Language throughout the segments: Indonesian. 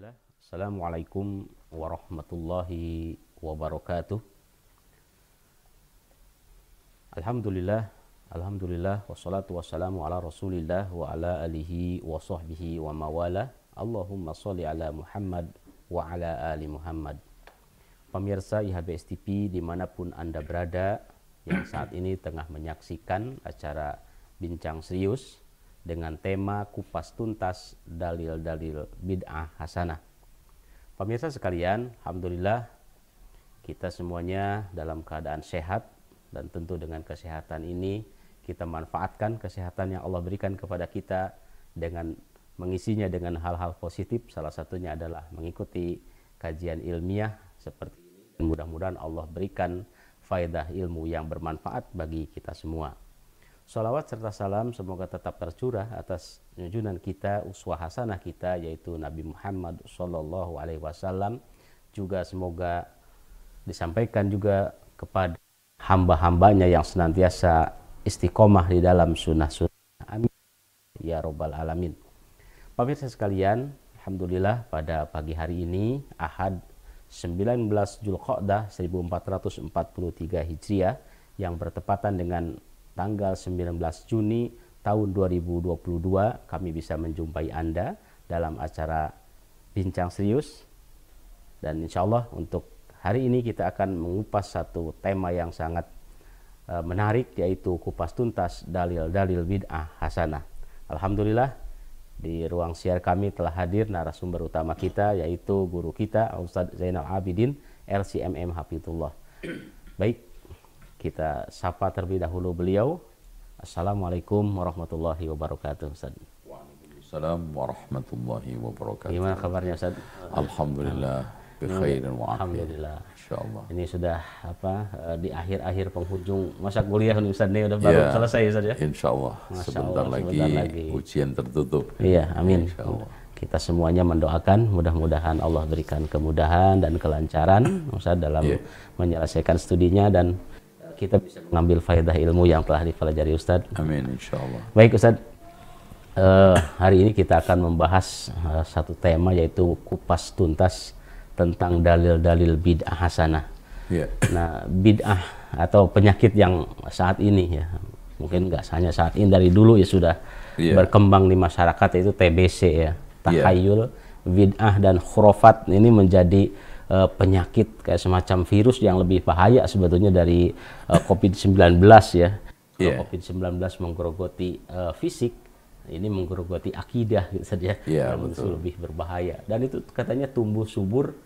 Bismillah. Assalamualaikum warahmatullahi wabarakatuh. Alhamdulillah, alhamdulillah, wassalatu wassalamu ala rasulillah wa ala alihi wa sahbihi wa mawala. Allahumma sholli ala Muhammad wa ala ali Muhammad. Pemirsa IHBS TV dimanapun Anda berada, yang saat ini tengah menyaksikan acara Bincang Serius dengan tema kupas tuntas dalil-dalil bid'ah hasanah. Pemirsa sekalian, alhamdulillah kita semuanya dalam keadaan sehat, dan tentu dengan kesehatan ini kita manfaatkan kesehatan yang Allah berikan kepada kita dengan mengisinya dengan hal-hal positif. Salah satunya adalah mengikuti kajian ilmiah seperti ini. Mudah-mudahan Allah berikan faedah ilmu yang bermanfaat bagi kita semua. Sholawat serta salam semoga tetap tercurah atas junjungan kita, uswah hasanah kita, yaitu Nabi Muhammad Sallallahu Alaihi Wasallam. Juga semoga disampaikan juga kepada hamba-hambanya yang senantiasa istiqomah di dalam sunnah-sunnah. Amin ya robbal alamin. Pemirsa sekalian, alhamdulillah pada pagi hari ini Ahad 19 Dzulqa'dah 1443 Hijriah yang bertepatan dengan tanggal 19 Juni tahun 2022, kami bisa menjumpai Anda dalam acara Bincang Serius. Dan insya Allah untuk hari ini kita akan mengupas satu tema yang sangat menarik, yaitu kupas tuntas dalil-dalil bid'ah hasanah. Alhamdulillah di ruang siar kami telah hadir narasumber utama kita, yaitu guru kita Ustadz Zainal Abidin LCMM Hafizullah. Baik, kita sapa terlebih dahulu beliau. Assalamualaikum warahmatullahi wabarakatuh, Ustaz. Waalaikumsalam warahmatullahi wabarakatuh. Gimana kabarnya, Ustaz? Alhamdulillah, bikhairin wa afiyah. Alhamdulillah. Insyaallah. Ini sudah di akhir-akhir penghujung masa kuliah nih, Ustaz, nih udah baru selesai, Ustaz ya. Insyaallah. Sebentar lagi ujian tertutup. Iya, amin. Insyaallah. Kita semuanya mendoakan mudah-mudahan Allah berikan kemudahan dan kelancaran Ustaz dalam menyelesaikan studinya, dan kita bisa mengambil faedah ilmu yang telah dipelajari Ustaz. Amin insyaallah. Baik Ustaz, hari ini kita akan membahas satu tema, yaitu kupas tuntas tentang dalil-dalil bid'ah hasanah. Nah, bid'ah atau penyakit yang saat ini ya, mungkin nggak hanya saat ini, dari dulu ya sudah berkembang di masyarakat, yaitu TBC ya, takhayul, bid'ah dan khurafat. Ini menjadi penyakit kayak semacam virus yang lebih bahaya sebetulnya dari COVID-19 ya. COVID-19 menggerogoti fisik, ini menggerogoti akidah gitu saja, yang itu lebih berbahaya. Dan itu katanya tumbuh subur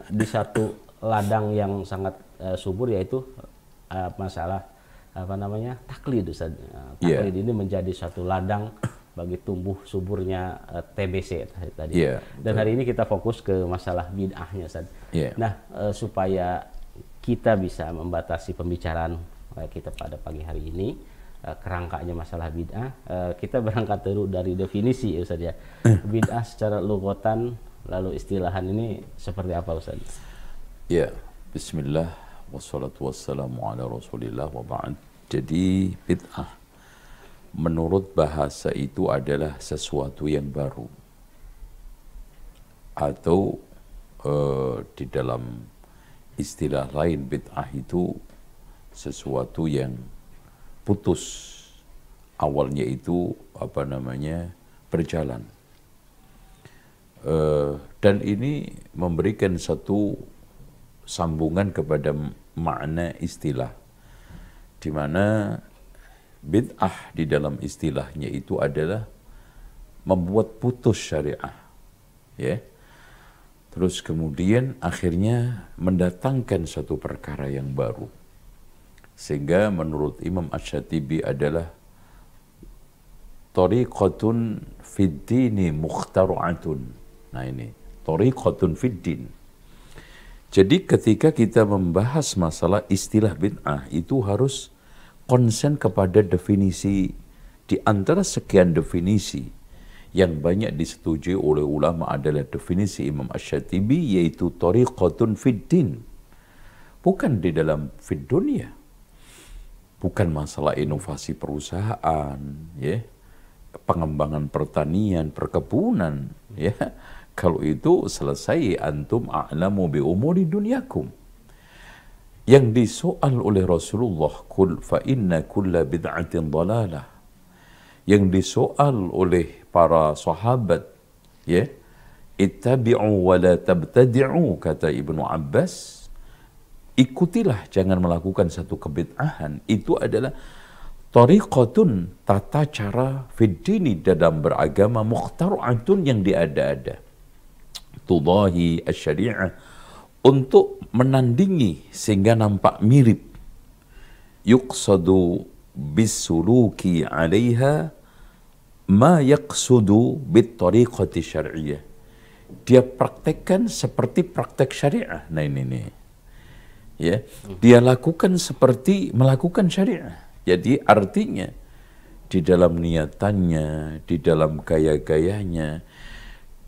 di satu ladang yang sangat subur, yaitu masalah taklid. Taklid ini menjadi satu ladang bagi tumbuh suburnya TBC tadi. Dan hari ini kita fokus ke masalah bid'ahnya, Ustaz. Nah, supaya kita bisa membatasi pembicaraan kita pada pagi hari ini, kerangkanya masalah bid'ah, kita berangkat dulu dari definisi, Ustaz ya. Bid'ah secara lughatan lalu istilahan ini seperti apa, Ustaz? Ya, bismillah wassalatu wassalamu ala rasulillah wa ba'd. Jadi bid'ah menurut bahasa itu adalah sesuatu yang baru, atau di dalam istilah lain bid'ah itu sesuatu yang putus, awalnya itu berjalan, dan ini memberikan satu sambungan kepada makna istilah, di mana bid'ah di dalam istilahnya itu adalah membuat putus syariah, ya. Terus kemudian akhirnya mendatangkan satu perkara yang baru, sehingga menurut Imam Asy-Syatibi adalah tariqatun fid dini mukhtara'atun. Nah ini tariqatun fid din. Jadi ketika kita membahas masalah istilah bid'ah itu harus konsen kepada definisi. Di antara sekian definisi yang banyak disetujui oleh ulama adalah definisi Imam Asy-Syatibi, yaitu tariqatun fid din. Bukan di dalam fid dunya. Bukan masalah inovasi perusahaan, ya, pengembangan pertanian, perkebunan, ya, Kalau itu selesai, antum a'lamu bi umuri dunyakum. Yang disoal oleh Rasulullah, kul fa inna kulla bid'atin dalalah. Yang disoal oleh para sahabat, ya, ittabi'u wa la tabtadi'u, kata Ibnu Abbas, ikutilah, jangan melakukan satu kebid'ahan. Itu adalah tariqatun, tata cara fiddini, dalam beragama, mukhtara'atun, yang diada-ada, tudahi asy-syari'ah, untuk menandingi sehingga nampak mirip, yuqsadu bisuluki 'alaiha ma yaqsudu bittariqati syar'iyyah. Dia praktekkan seperti praktek syariah. Nah ini nih, ya, dia lakukan seperti melakukan syariah. Jadi artinya di dalam niatannya, di dalam gaya-gayanya,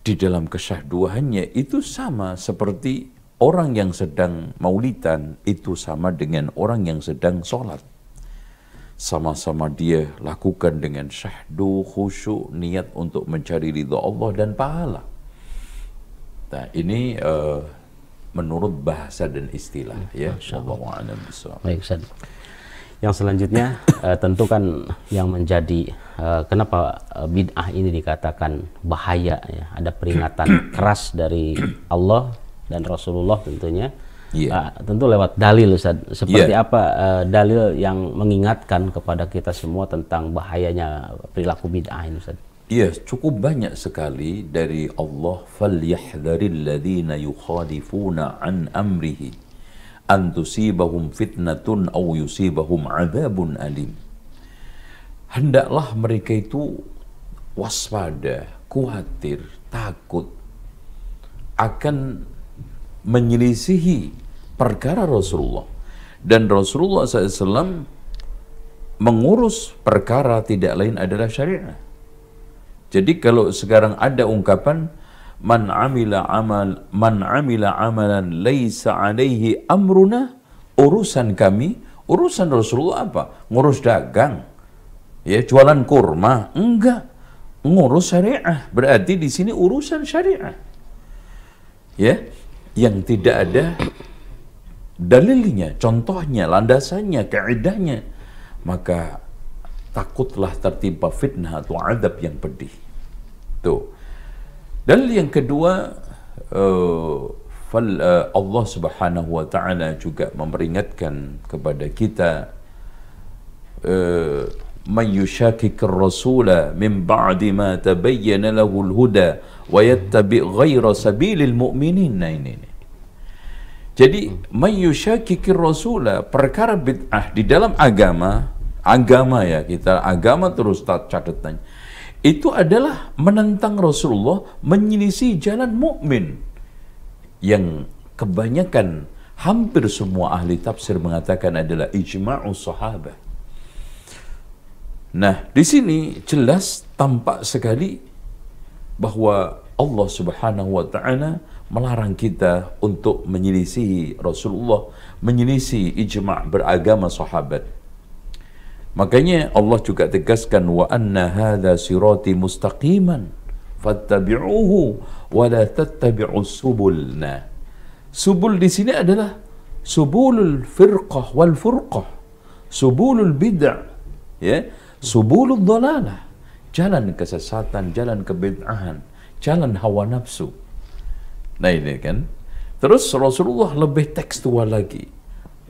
di dalam kesyahduannya itu sama seperti orang yang sedang maulidan, itu sama dengan orang yang sedang sholat. Sama-sama dia lakukan dengan syahdu, khusyuk, niat untuk mencari ridha Allah dan pahala. Nah ini menurut bahasa dan istilah, ya. Wallahu a'lam bishawab. Baik, Ustaz. Yang selanjutnya tentu kan yang menjadi kenapa bid'ah ini dikatakan bahaya, ya. Ada peringatan keras dari Allah dan Rasulullah tentunya. Tentu lewat dalil, Ustaz. Seperti apa dalil yang mengingatkan kepada kita semua tentang bahayanya perilaku bid'ah ini, Ustaz? Iya, cukup banyak sekali dari Allah, falyahdharil ladzina yukhalifuna an amrihi an tusibahum fitnatun aw yusibahum adzabun alim. Hendaklah mereka itu waspada, khawatir, takut akan menyelisihi perkara Rasulullah, dan Rasulullah SAW mengurus perkara tidak lain adalah syariah. Jadi kalau sekarang ada ungkapan man amila amalan laisa alaihi amruna, urusan kami, urusan Rasulullah apa? Ngurus dagang, ya, jualan kurma? Enggak, ngurus syariah. Berarti di sini urusan syariah, ya, yang tidak ada dalilnya, contohnya, landasannya, kaidahnya, maka takutlah tertimpa fitnah atau adab yang pedih. Tuh. Dalil yang kedua, Allah Subhanahu wa taala juga memperingatkan kepada kita, man yushakikir rasula min ba'di ma tabayyana lahul huda wa yattabi' ghaira sabilil mu'minin. Nah ini. Jadi man yushakikir rasula, perkara bid'ah di dalam agama ya, kita agama terus catatannya, itu adalah menentang Rasulullah, menyelisih jalan mukmin, yang kebanyakan hampir semua ahli tafsir mengatakan adalah ijma'us sahabah. Nah, di sini jelas tampak sekali bahwa Allah Subhanahu wa taala melarang kita untuk menyelisihi Rasulullah, menyelisih ijma' beragama sahabat. Makanya Allah juga tegaskan, wa anna hadza sirati mustaqiman fattabi'uhu wa la tattabi'us subul. Nah, subul di sini adalah subulul firqah wal furqah, subulul bid'ah, ya, subulul dhalalah, jalan kesesatan, jalan kebid'ahan, jalan hawa nafsu. Nah ini kan. Terus Rasulullah lebih tekstual lagi,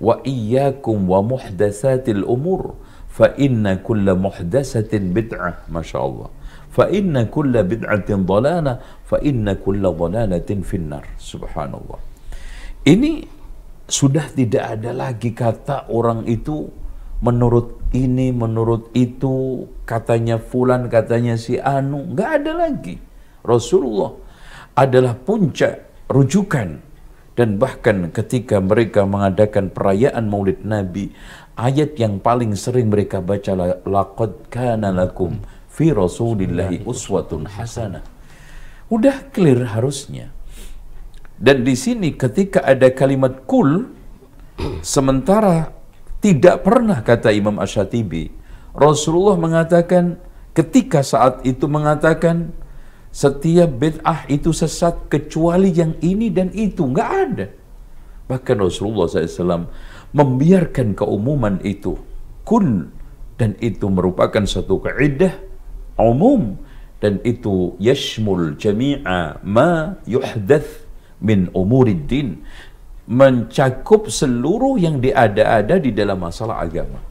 wa iyyakum wa muhdatsatil umur fa inna kulla muhdatsatin bid'ah. Masya Allah. Fa inna kulla bid'atin dhalalah fa inna kulla dhalalatin finnar. Subhanallah. Ini sudah tidak ada lagi kata orang itu menurut ini, menurut itu, katanya fulan, katanya si anu, nggak ada lagi. Rasulullah adalah puncak rujukan, dan bahkan ketika mereka mengadakan perayaan Maulid Nabi, ayat yang paling sering mereka baca, laqad kana lakum fi rasulillahi uswatun hasanah. Udah clear harusnya. Dan di sini ketika ada kalimat kul, sementara tidak pernah, kata Imam Asy-Syatibi, Rasulullah mengatakan ketika saat itu mengatakan Setiap bid'ah itu sesat kecuali yang ini dan itu, nggak ada. Bahkan Rasulullah SAW membiarkan keumuman itu, kul, dan itu merupakan satu kaidah umum, dan itu yashmul jami'a ma yuhdath min umuriddin, mencakup seluruh yang diada-ada di dalam masalah agama.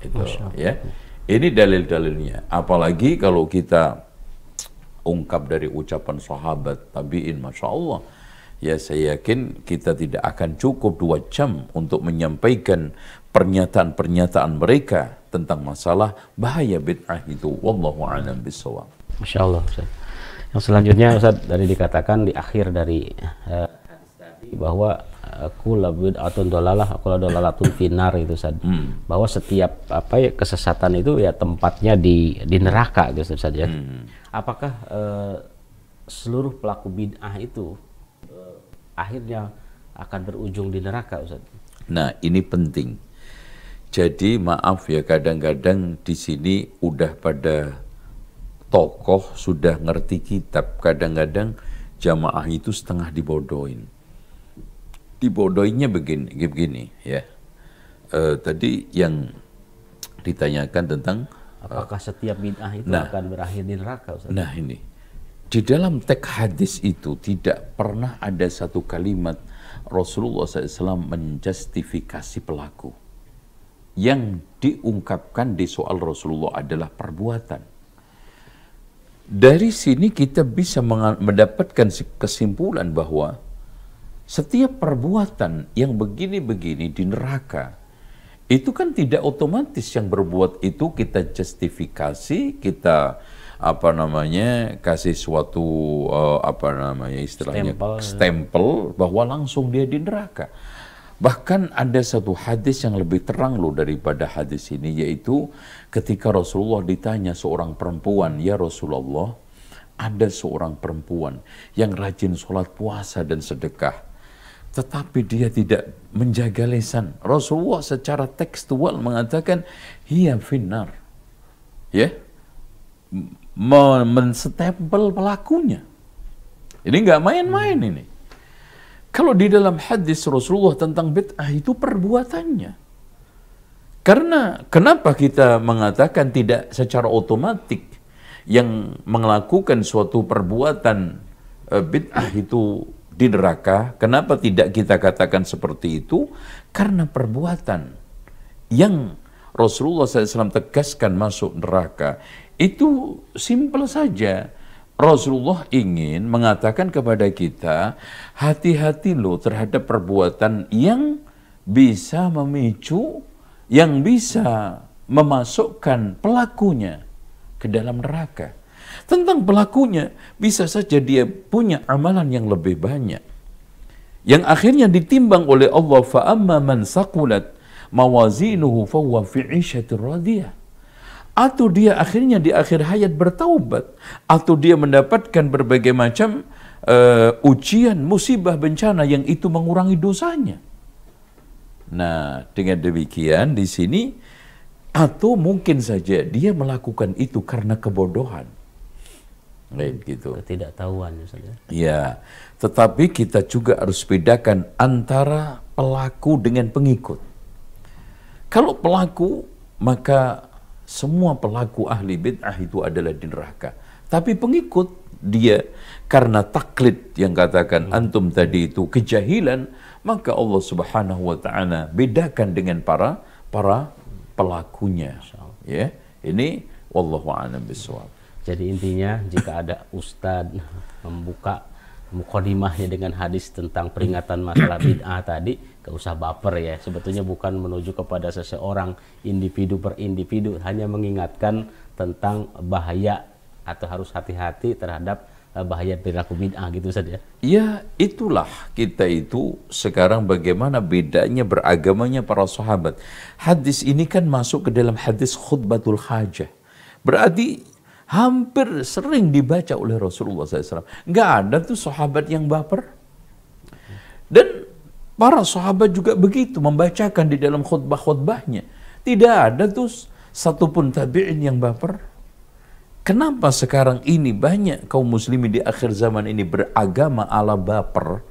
Itu ya. Ini dalil-dalilnya. Apalagi kalau kita ungkap dari ucapan sahabat tabi'in, Masya Allah. Ya, saya yakin kita tidak akan cukup 2 jam untuk menyampaikan pernyataan-pernyataan mereka tentang masalah bahaya bid'ah itu. Wallahu a'lam bishawab. Masya Allah, Ustaz. Yang selanjutnya, Ustaz, dari dikatakan di akhir dari bahwa kula bid'atun dolalah, kula dolalatun finar itu, Ustaz. Bahwa setiap kesesatan itu ya tempatnya di neraka gitu, Ustaz, ya. Apakah seluruh pelaku bid'ah itu akhirnya akan berujung di neraka, Ustaz? Nah, ini penting. Jadi maaf ya, kadang-kadang di sini udah pada tokoh sudah ngerti kitab, kadang-kadang jamaah itu setengah dibodohin. Dibodohinnya begini ya. Tadi yang ditanyakan tentang apakah setiap bid'ah itu akan berakhir di neraka, Ustaz? Nah, ini di dalam teks hadis itu tidak pernah ada satu kalimat Rasulullah SAW menjustifikasi pelaku. Yang diungkapkan di soal Rasulullah adalah perbuatan. Dari sini kita bisa mendapatkan kesimpulan bahwa setiap perbuatan yang begini-begini di neraka, itu kan tidak otomatis yang berbuat itu kita justifikasi, kita kasih suatu istilahnya stempel bahwa langsung dia di neraka. Bahkan ada satu hadis yang lebih terang loh daripada hadis ini, yaitu ketika Rasulullah ditanya seorang perempuan, ya Rasulullah, ada seorang perempuan yang rajin sholat puasa dan sedekah, tetapi dia tidak menjaga lisan. Rasulullah secara tekstual mengatakan hiya finnar, ya, menstempel pelakunya. Ini nggak main-main ini. Kalau di dalam hadis Rasulullah tentang bid'ah itu perbuatannya. Karena kenapa kita mengatakan tidak secara otomatis yang melakukan suatu perbuatan bid'ah itu di neraka? Kenapa tidak kita katakan seperti itu? Karena perbuatan yang Rasulullah SAW tegaskan masuk neraka itu simpel saja. Rasulullah ingin mengatakan kepada kita, hati-hati loh terhadap perbuatan yang bisa memicu, yang bisa memasukkan pelakunya ke dalam neraka. Tentang pelakunya, bisa saja dia punya amalan yang lebih banyak, yang akhirnya ditimbang oleh Allah, فَأَمَّا مَنْ ثَقُلَتْ مَوَازِينُهُ فَهُوَ فِي عِيشَةٍ رَاضِيَةٍ. Atau dia akhirnya di akhir hayat bertaubat, atau dia mendapatkan berbagai macam ujian, musibah, bencana yang itu mengurangi dosanya. Nah, dengan demikian di sini, atau mungkin saja dia melakukan itu karena kebodohan. Gitu. Ketidaktahuan, Ustaz. Ya, tetapi kita juga harus bedakan antara pelaku dengan pengikut. Kalau pelaku, maka semua pelaku ahli bid'ah itu adalah di neraka. Tapi pengikut dia karena taklid yang katakan antum tadi itu kejahilan, maka Allah Subhanahu wa taala bedakan dengan para pelakunya. Ya, ini wallahu a'lam bishawab. Jadi intinya jika ada ustadz membuka mukadimahnya dengan hadis tentang peringatan masalah bid'ah tadi, gak usah baper ya. Sebetulnya bukan menuju kepada seseorang individu per individu, hanya mengingatkan tentang bahaya atau harus hati-hati terhadap bahaya perilaku bid'ah gitu saja. Ya, itulah kita itu sekarang bagaimana bedanya beragamanya para sahabat. Hadis ini kan masuk ke dalam hadis khutbatul hajah. Berarti hampir sering dibaca oleh Rasulullah SAW. Nggak ada tuh sahabat yang baper. Dan para sahabat juga begitu membacakan di dalam khutbah-khutbahnya. Tidak ada tuh satupun tabi'in yang baper. Kenapa sekarang ini banyak kaum muslimin di akhir zaman ini beragama ala baper?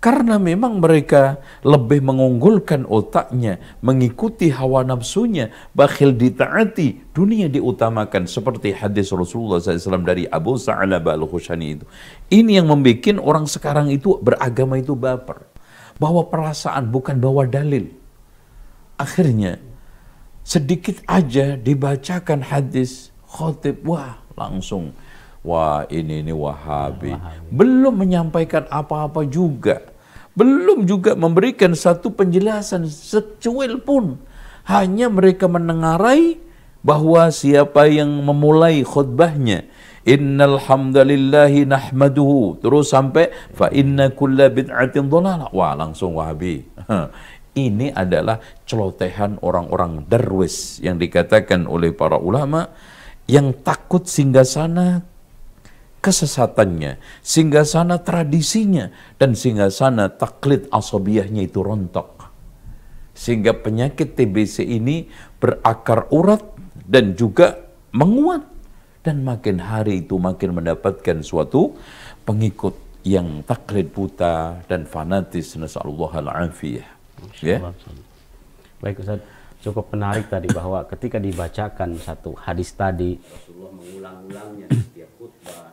Karena memang mereka lebih mengunggulkan otaknya, mengikuti hawa nafsunya, bakhil ditaati, dunia diutamakan. Seperti hadis Rasulullah SAW dari Abu Sa'labah Al-Khushani itu. Ini yang membuat orang sekarang itu beragama itu baper. Bawa perasaan, bukan bawa dalil. Akhirnya, sedikit aja dibacakan hadis, khotib, wah langsung, wah ini Wahabi. Belum menyampaikan apa-apa juga. Belum juga memberikan satu penjelasan secuil pun. Hanya mereka menengarai bahwa siapa yang memulai khutbahnya, innal hamdalillahi nahmaduhu, terus sampai fa inna kulla bid'atin dhalalah. Wah, langsung Wahabi. Ini adalah celotehan orang-orang darwis yang dikatakan oleh para ulama yang takut singgasana kesesatannya, singgasana tradisinya, dan singgasana taklid asabiyahnya itu rontok. Sehingga penyakit TBC ini berakar urat dan juga menguat. Dan makin hari itu makin mendapatkan suatu pengikut yang taklid buta dan fanatis. Nasallallahu al-afiyah. Ya. Baik Ustaz, cukup menarik tadi bahwa ketika dibacakan satu hadis tadi, Rasulullah mengulang-ulangnya setiap khutbah.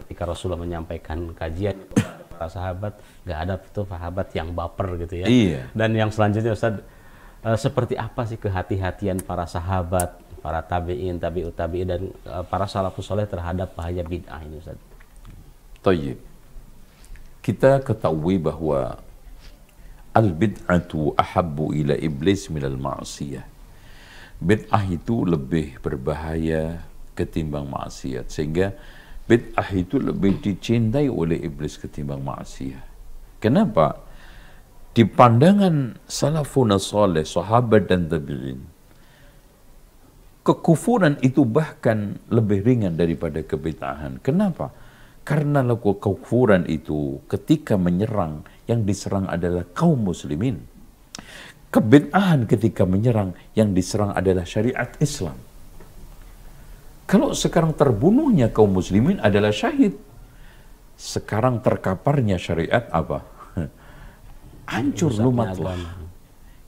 Ketika Rasulullah menyampaikan kajian kepada para sahabat, nggak ada tuh sahabat yang baper gitu ya. Iya. Dan yang selanjutnya Ustaz, seperti apa sih kehati-hatian para sahabat, para tabi'in, tabi'ut tabi'in, dan para salafus soleh terhadap bahaya bid'ah ini Ustaz? Tayyib. Kita ketahui bahwa al-bid'atu ahabbu ila iblis minal ma'asiyah. Bid'ah itu lebih berbahaya ketimbang maksiat, sehingga bid'ah itu lebih dicintai oleh iblis ketimbang maksiat. Kenapa? Di pandangan salafun saleh, sahabat dan tabi'in, kekufuran itu bahkan lebih ringan daripada kebid'ahan. Kenapa? Karena kekufuran itu ketika menyerang, yang diserang adalah kaum muslimin. Kebid'ahan ketika menyerang, yang diserang adalah syariat Islam. Kalau sekarang terbunuhnya kaum muslimin adalah syahid. Sekarang terkaparnya syariat apa? Hancur lumatlah.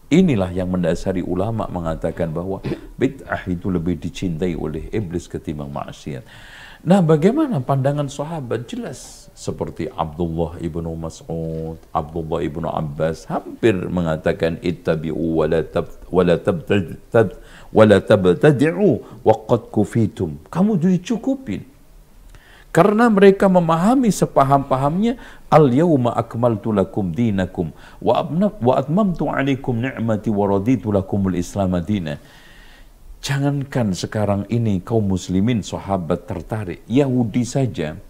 Inilah yang mendasari ulama mengatakan bahwa bid'ah itu lebih dicintai oleh iblis ketimbang maksiat. Nah, bagaimana pandangan sahabat? Jelas. Seperti Abdullah ibnu Mas'ud, Abdullah ibnu Abbas hampir mengatakan ittabi'u wala tabtadi'u waqad kufitum. Kamu dicukupin. Karena mereka memahami sepaham-pahamnya, al-yawma akmaltu lakum dinakum wa atmamtu alaikum ni'mati wa raditu lakumul islam madina. Jangankan sekarang ini kaum muslimin sahabat tertarik, Yahudi saja.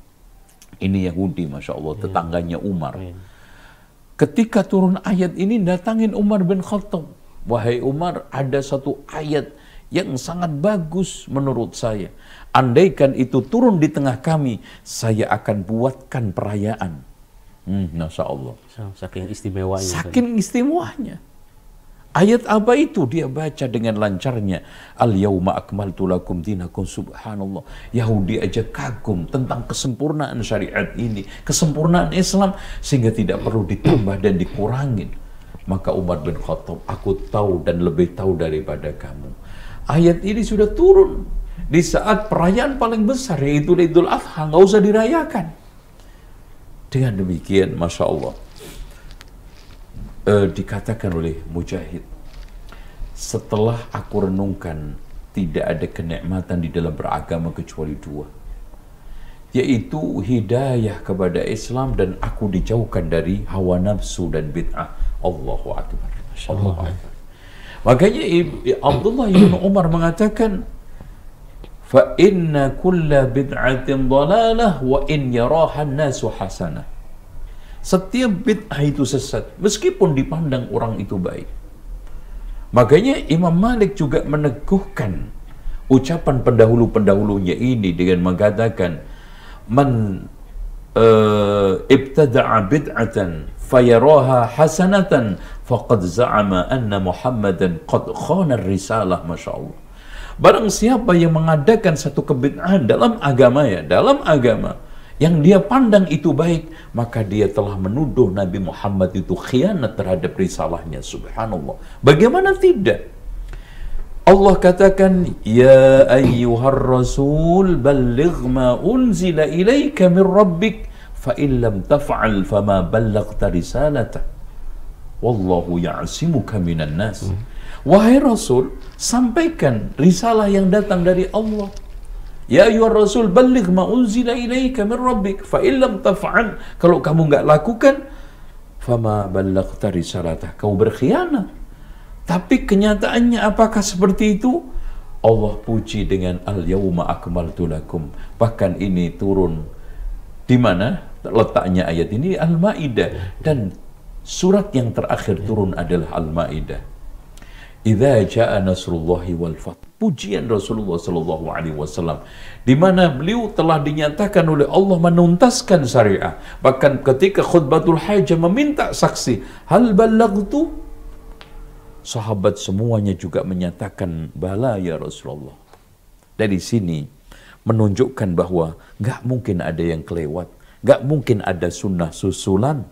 Ini Yahudi, Masya Allah, tetangganya Umar. Ketika turun ayat ini, datangin Umar bin Khattab. Wahai Umar, ada satu ayat yang sangat bagus menurut saya. Andaikan itu turun di tengah kami, saya akan buatkan perayaan. Masya Allah. Saking istimewanya. Saking istimewanya. Ayat apa itu? Dia baca dengan lancarnya. Al-yawma akmaltu lakum dinakum, subhanallah. Yahudi aja kagum tentang kesempurnaan syariat ini, kesempurnaan Islam, sehingga tidak perlu ditambah dan dikurangin. Maka Umar bin Khattab, aku tahu dan lebih tahu daripada kamu. Ayat ini sudah turun di saat perayaan paling besar, yaitu Idul Adha, nggak usah dirayakan. Dengan demikian, Masya Allah, dikatakan oleh Mujahid, setelah aku renungkan, tidak ada kenikmatan di dalam beragama kecuali dua, yaitu hidayah kepada Islam dan aku dijauhkan dari hawa nafsu dan bid'ah. Allahu Akbar. Allahu Akbar. Makanya Abdullah bin Umar mengatakan, fa inna kulla bid'atin dhalalah wa in yaraha an-nasu hasanah. Setiap bid'ah itu sesat, meskipun dipandang orang itu baik. Makanya Imam Malik juga meneguhkan ucapan pendahulu-pendahulunya ini dengan mengatakan, man ibtada'a bid'atan fayaraha hasanatan faqad za'ama anna Muhammadan qad khana ar-risalah. Masya Allah. Barang siapa yang mengadakan satu kebid'ahan dalam agama yang dia pandang itu baik, maka dia telah menuduh Nabi Muhammad itu khianat terhadap risalahnya. Subhanallah. Bagaimana tidak? Allah katakan, ya ayyuhar rasul balligh ma unzila ilaika min rabbik fa in lam taf'al fama ballaghta risalata wallahu ya'simuka minan nas. Wahai Rasul, sampaikan risalah yang datang dari Allah. Ya ayyuhar rasul balligh ma unzila ilaika min rabbik fa in lam taf'al, kalau kamu enggak lakukan fama ballaghta risalatah, kau berkhianat. Tapi kenyataannya apakah seperti itu? Allah puji dengan al-yauma akmaltu lakum. Bahkan ini turun di mana letaknya ayat ini? Al-Maidah, dan surat yang terakhir turun adalah Al-Maidah. Idza jaa nasrullahi wal fath. Pujian Rasulullah sallallahu alaihi wasallam di mana beliau telah dinyatakan oleh Allah menuntaskan syariah. Bahkan ketika khutbatul hajah meminta saksi, hal ballaghtu? Sahabat semuanya juga menyatakan bala ya Rasulullah. Dari sini menunjukkan bahwa nggak mungkin ada yang kelewat, nggak mungkin ada sunnah susulan,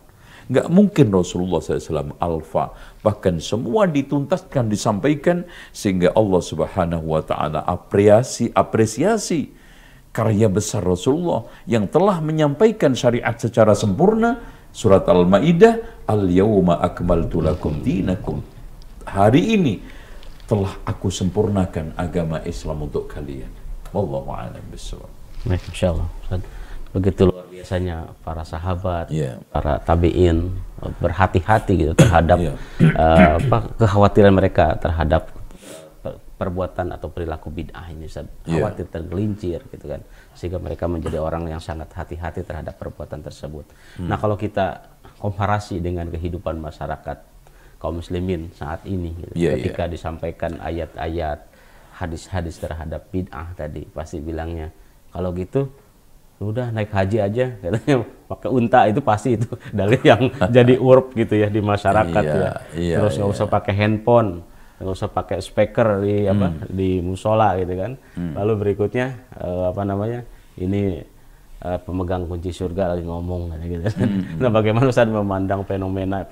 nggak mungkin Rasulullah SAW alfa. Bahkan semua dituntaskan, disampaikan, sehingga Allah Subhanahu wa Ta'ala apresiasi karya besar Rasulullah yang telah menyampaikan syariat secara sempurna. Surat Al-Maidah, al-yawma akmaltu lakum dinakum. Hari ini telah aku sempurnakan agama Islam untuk kalian. Wallahu a'lam bishawab. Baik, insyaallah. Begitu luar biasanya para sahabat, para tabi'in berhati-hati gitu terhadap kekhawatiran mereka terhadap perbuatan atau perilaku bid'ah ini, khawatir tergelincir gitu kan, sehingga mereka menjadi orang yang sangat hati-hati terhadap perbuatan tersebut. Nah, kalau kita komparasi dengan kehidupan masyarakat kaum muslimin saat ini gitu, ketika disampaikan ayat-ayat, hadis-hadis terhadap bid'ah tadi, pasti bilangnya kalau gitu udah naik haji aja katanya, pakai unta itu pasti itu dalil yang jadi urp gitu ya di masyarakat terus nggak usah pakai handphone, nggak usah pakai speaker di di musola gitu kan. Lalu berikutnya ini pemegang kunci surga lagi ngomong gitu. Nah, bagaimana Ustaz memandang fenomena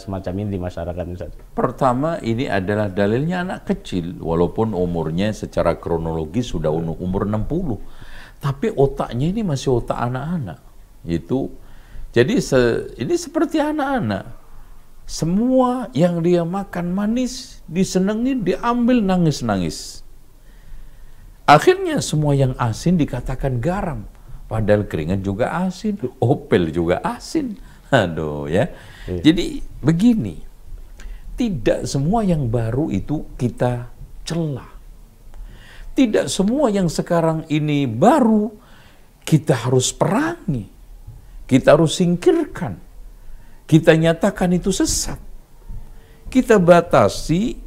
semacam ini di masyarakat Ustaz? Pertama, ini adalah dalilnya anak kecil walaupun umurnya secara kronologis sudah umur 60. Tapi otaknya ini masih otak anak-anak. Jadi ini seperti anak-anak. Semua yang dia makan manis, disenengin, diambil nangis-nangis. Akhirnya semua yang asin dikatakan garam. Padahal keringat juga asin, opel juga asin. Aduh ya. Jadi begini, tidak semua yang baru itu kita celah. Tidak semua yang sekarang ini baru kita harus perangi, kita harus singkirkan, kita nyatakan itu sesat. Kita batasi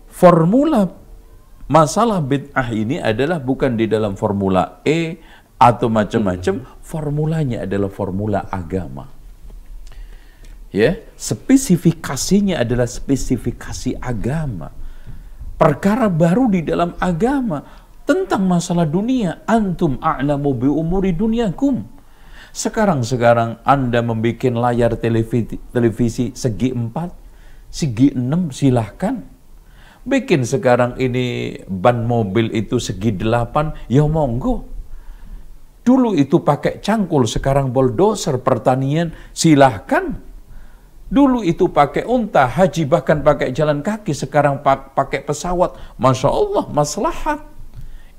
formula masalah bid'ah ini adalah bukan di dalam formula E atau macam-macam, formulanya adalah formula agama. Ya, spesifikasinya adalah spesifikasi agama. Perkara baru di dalam agama tentang masalah dunia. Antum a'lamu bi umuri dunyakum. Sekarang Anda membuat layar televisi segi 4, segi 6, silahkan. Bikin sekarang ini ban mobil itu segi 8, ya monggo. Dulu itu pakai cangkul, sekarang bulldozer pertanian, silahkan. Dulu itu pakai unta, haji bahkan pakai jalan kaki, sekarang pakai pesawat. Masya Allah, maslahat.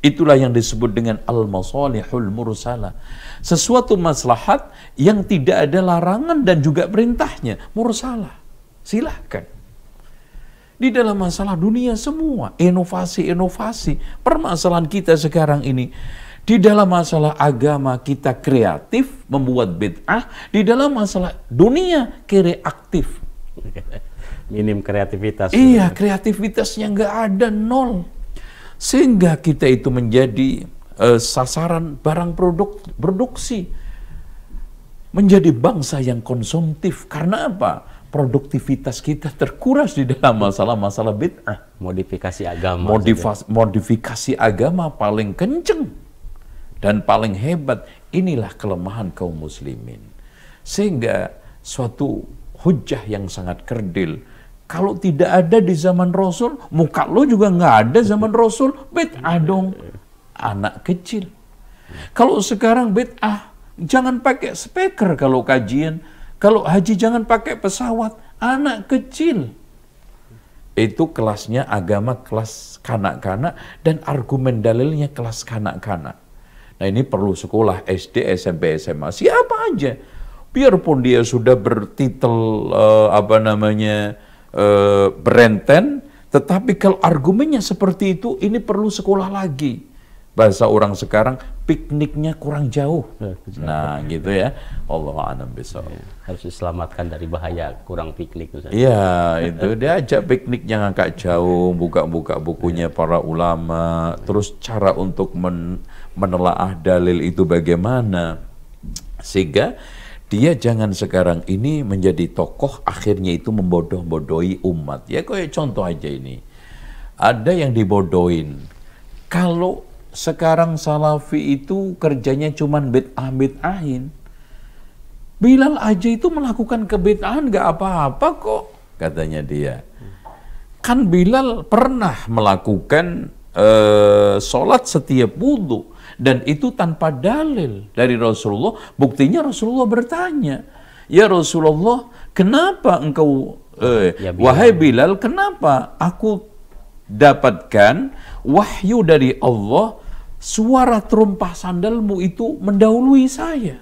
Itulah yang disebut dengan al-masalihul mursalah. Sesuatu maslahat yang tidak ada larangan dan juga perintahnya, mursalah. Silahkan. Di dalam masalah dunia semua, inovasi-inovasi. Permasalahan kita sekarang ini, di dalam masalah agama kita kreatif, membuat bid'ah. Di dalam masalah dunia, kreatif. Minim kreativitas. Iya, kreativitasnya nggak ada, nol. Sehingga kita itu menjadi sasaran barang produksi. Menjadi bangsa yang konsumtif. Karena apa? produktivitas kita terkuras di dalam masalah-masalah bid'ah. Modifikasi agama. Modifikasi agama paling kenceng dan paling hebat. Inilah kelemahan kaum muslimin. Sehingga suatu hujah yang sangat kerdil, kalau tidak ada di zaman Rasul, muka lo juga nggak ada zaman Rasul, bid'ah dong. Anak kecil. Kalau sekarang bid'ah, jangan pakai speaker kalau kajian. Kalau haji jangan pakai pesawat. Anak kecil. Itu kelasnya agama kelas kanak-kanak dan argumen dalilnya kelas kanak-kanak. Nah ini perlu sekolah SD, SMP, SMA. Siapa aja. Biarpun dia sudah bertitel berenten, tetapi kalau argumennya seperti itu, ini perlu sekolah lagi. Bahasa orang sekarang, pikniknya kurang jauh. Nah, gitu ya. Allah a'lam bishawab. Harus diselamatkan dari bahaya kurang piknik. Iya, itu dia ajak piknik yang agak jauh, buka-buka bukunya para ulama, terus cara untuk menelaah dalil itu bagaimana. Sehingga dia jangan sekarang ini menjadi tokoh, akhirnya itu membodoh-bodohi umat. Ya kayak contoh aja ini. Ada yang dibodohin. Kalau sekarang Salafi itu kerjanya cuman bid'ah-bid'ahin. Bilal aja itu melakukan kebid'ahan gak apa-apa kok, katanya dia. Kan Bilal pernah melakukan sholat setiap wudu, dan itu tanpa dalil dari Rasulullah. Buktinya Rasulullah bertanya, ya Rasulullah, kenapa engkau, wahai Bilal, kenapa aku dapatkan wahyu dari Allah, suara terumpah sandalmu itu mendahului saya?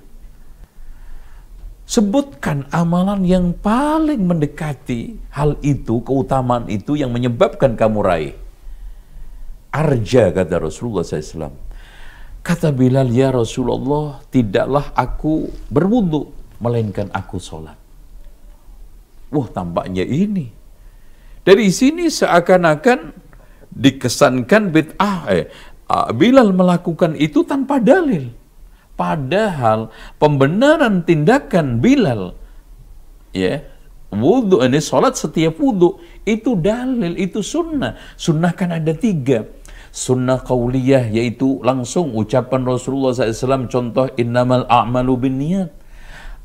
Sebutkan amalan yang paling mendekati hal itu, keutamaan itu yang menyebabkan kamu raih. Arja, kata Rasulullah SAW. Kata Bilal, ya Rasulullah, tidaklah aku berwudu, melainkan aku sholat. Wah, tampaknya ini. Dari sini seakan-akan dikesankan bid'ah. Bilal melakukan itu tanpa dalil. Padahal pembenaran tindakan Bilal, ya, wudu ini sholat setiap wudu itu dalil, itu sunnah. Sunnah kan ada 3. Sunnah qauliyah, yaitu langsung ucapan Rasulullah SAW, contoh innamal a'malu binniyat.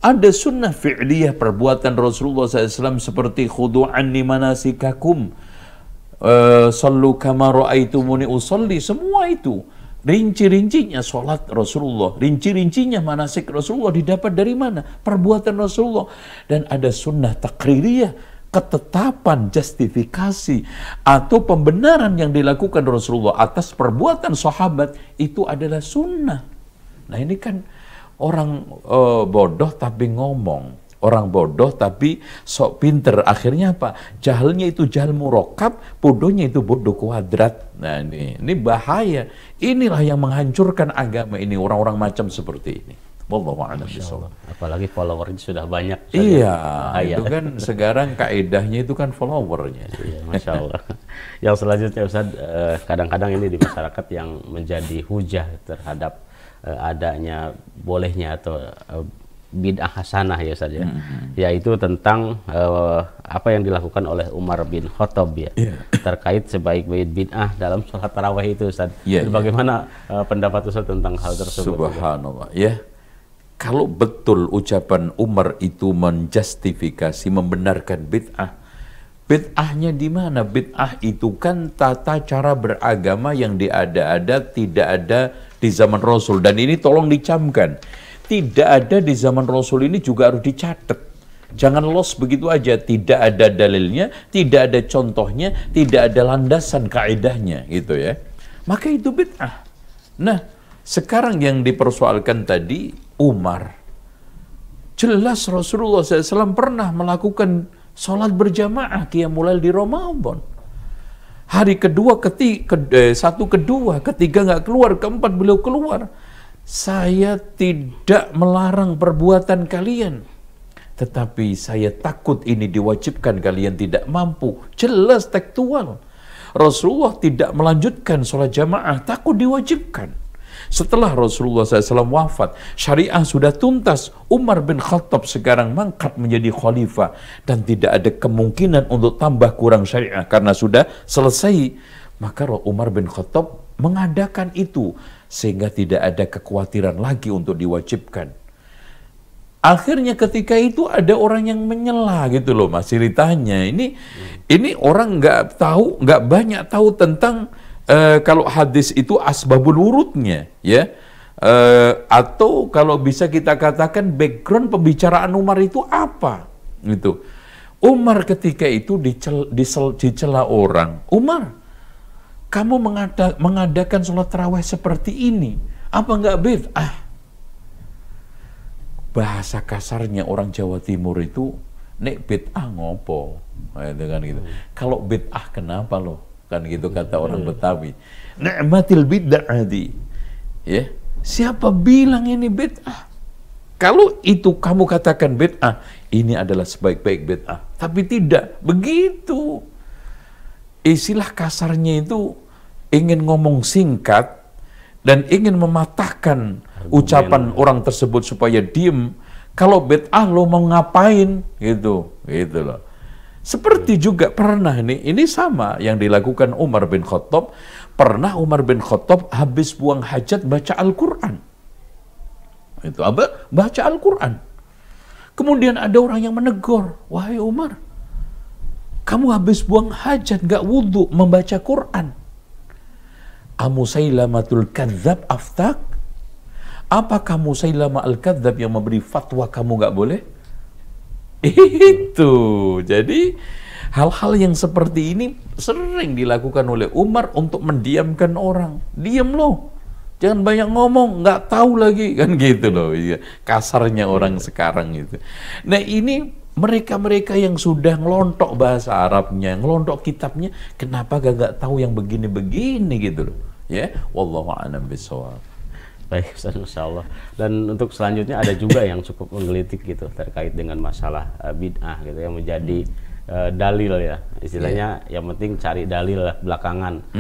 Ada sunnah fi'liyah, perbuatan Rasulullah SAW seperti khudu anni manasikakum, sallu kama ra'aitumuni usalli. Semua itu rinci-rincinya sholat Rasulullah, rinci-rincinya manasik Rasulullah didapat dari mana? Perbuatan Rasulullah. Dan ada sunnah takririyah, ketetapan, justifikasi atau pembenaran yang dilakukan Rasulullah atas perbuatan sahabat, itu adalah sunnah. Nah ini kan orang bodoh tapi ngomong, orang bodoh tapi sok pinter. Akhirnya apa? Jahalnya itu jahal murakkab, bodohnya itu bodoh kuadrat. Nah ini bahaya. Inilah yang menghancurkan agama ini, orang-orang macam seperti ini. Wallahu a'lam bishawab. Apalagi followernya sudah banyak. Iya, itu kan sekarang kaedahnya itu kan followernya. Iya, Masya Allah. Yang selanjutnya Ustaz, kadang-kadang ini di masyarakat yang menjadi hujah terhadap adanya bolehnya atau bid'ah hasanah ya Ustaz ya. Yaitu tentang apa yang dilakukan oleh Umar bin Khattab ya. Terkait sebaik-baik bid'ah dalam sholat tarawih itu Ustaz. Bagaimana pendapat Ustaz tentang hal tersebut? Subhanallah ya. Kalau betul ucapan Umar itu menjustifikasi, membenarkan bid'ah, bid'ahnya di mana? Bid'ah itu kan tata cara beragama yang diada-ada, tidak ada di zaman Rasul. Dan ini tolong dicamkan, tidak ada di zaman Rasul ini juga harus dicatat. Jangan los begitu aja, tidak ada dalilnya, tidak ada contohnya, tidak ada landasan kaidahnya gitu ya. Maka itu bid'ah. Nah, sekarang yang dipersoalkan tadi Umar, jelas Rasulullah SAW pernah melakukan sholat berjamaah qiyamul lail di Ramadan. Hari kedua, satu kedua, ketiga nggak keluar, keempat beliau keluar. Saya tidak melarang perbuatan kalian, tetapi saya takut ini diwajibkan kalian tidak mampu. Jelas tekstual. Rasulullah tidak melanjutkan sholat jamaah, takut diwajibkan. Setelah Rasulullah SAW wafat, syariah sudah tuntas. Umar bin Khattab sekarang mangkat menjadi khalifah. Dan tidak ada kemungkinan untuk tambah kurang syariah karena sudah selesai. Maka Umar bin Khattab mengadakan itu. Sehingga tidak ada kekhawatiran lagi untuk diwajibkan. Akhirnya ketika itu ada orang yang menyela gitu loh mas ceritanya. Ini orang nggak banyak tahu tentang kalau hadis itu asbabul wurudnya, ya, atau kalau bisa kita katakan background pembicaraan Umar itu apa, gitu. Umar ketika itu dicela orang, Umar, kamu mengadakan sholat tarawih seperti ini, apa nggak bid'ah? Bahasa kasarnya orang Jawa Timur itu, nek bid'ah ngopo, kan gitu. Kalau bid'ah kenapa loh? Kan gitu kata orang Betawi. Ni'matil bid'ati. Ya, siapa bilang ini bid'ah? Kalau itu kamu katakan bid'ah, ini adalah sebaik-baik bid'ah. Tapi tidak begitu. Istilah kasarnya itu ingin ngomong singkat dan ingin mematahkan ucapan orang tersebut supaya diem. Kalau bid'ah lo mau ngapain? Gitu loh. Seperti juga pernah ini sama yang dilakukan Umar bin Khattab. Pernah Umar bin Khattab habis buang hajat baca Al-Quran. Itu baca Al-Quran. Kemudian ada orang yang menegur, wahai Umar, kamu habis buang hajat gak wudhu membaca Quran. Amusailamatul kadzab aftak? Apa Musailama al-Kadzab yang memberi fatwa kamu gak boleh? Itu. Jadi hal-hal yang seperti ini sering dilakukan oleh Umar untuk mendiamkan orang. Diam loh, jangan banyak ngomong, nggak tahu lagi, kan gitu loh. Kasarnya orang sekarang itu. Nah ini mereka-mereka yang sudah ngelontok bahasa Arabnya, ngelontok kitabnya, kenapa gak tahu yang begini-begini gitu loh. Ya, wallahu a'lam bishawab. Baik, Ustaz, Masya Allah. Dan untuk selanjutnya ada juga yang cukup menggelitik gitu terkait dengan masalah bid'ah gitu yang menjadi dalil ya, istilahnya yang penting cari dalil lah belakangan.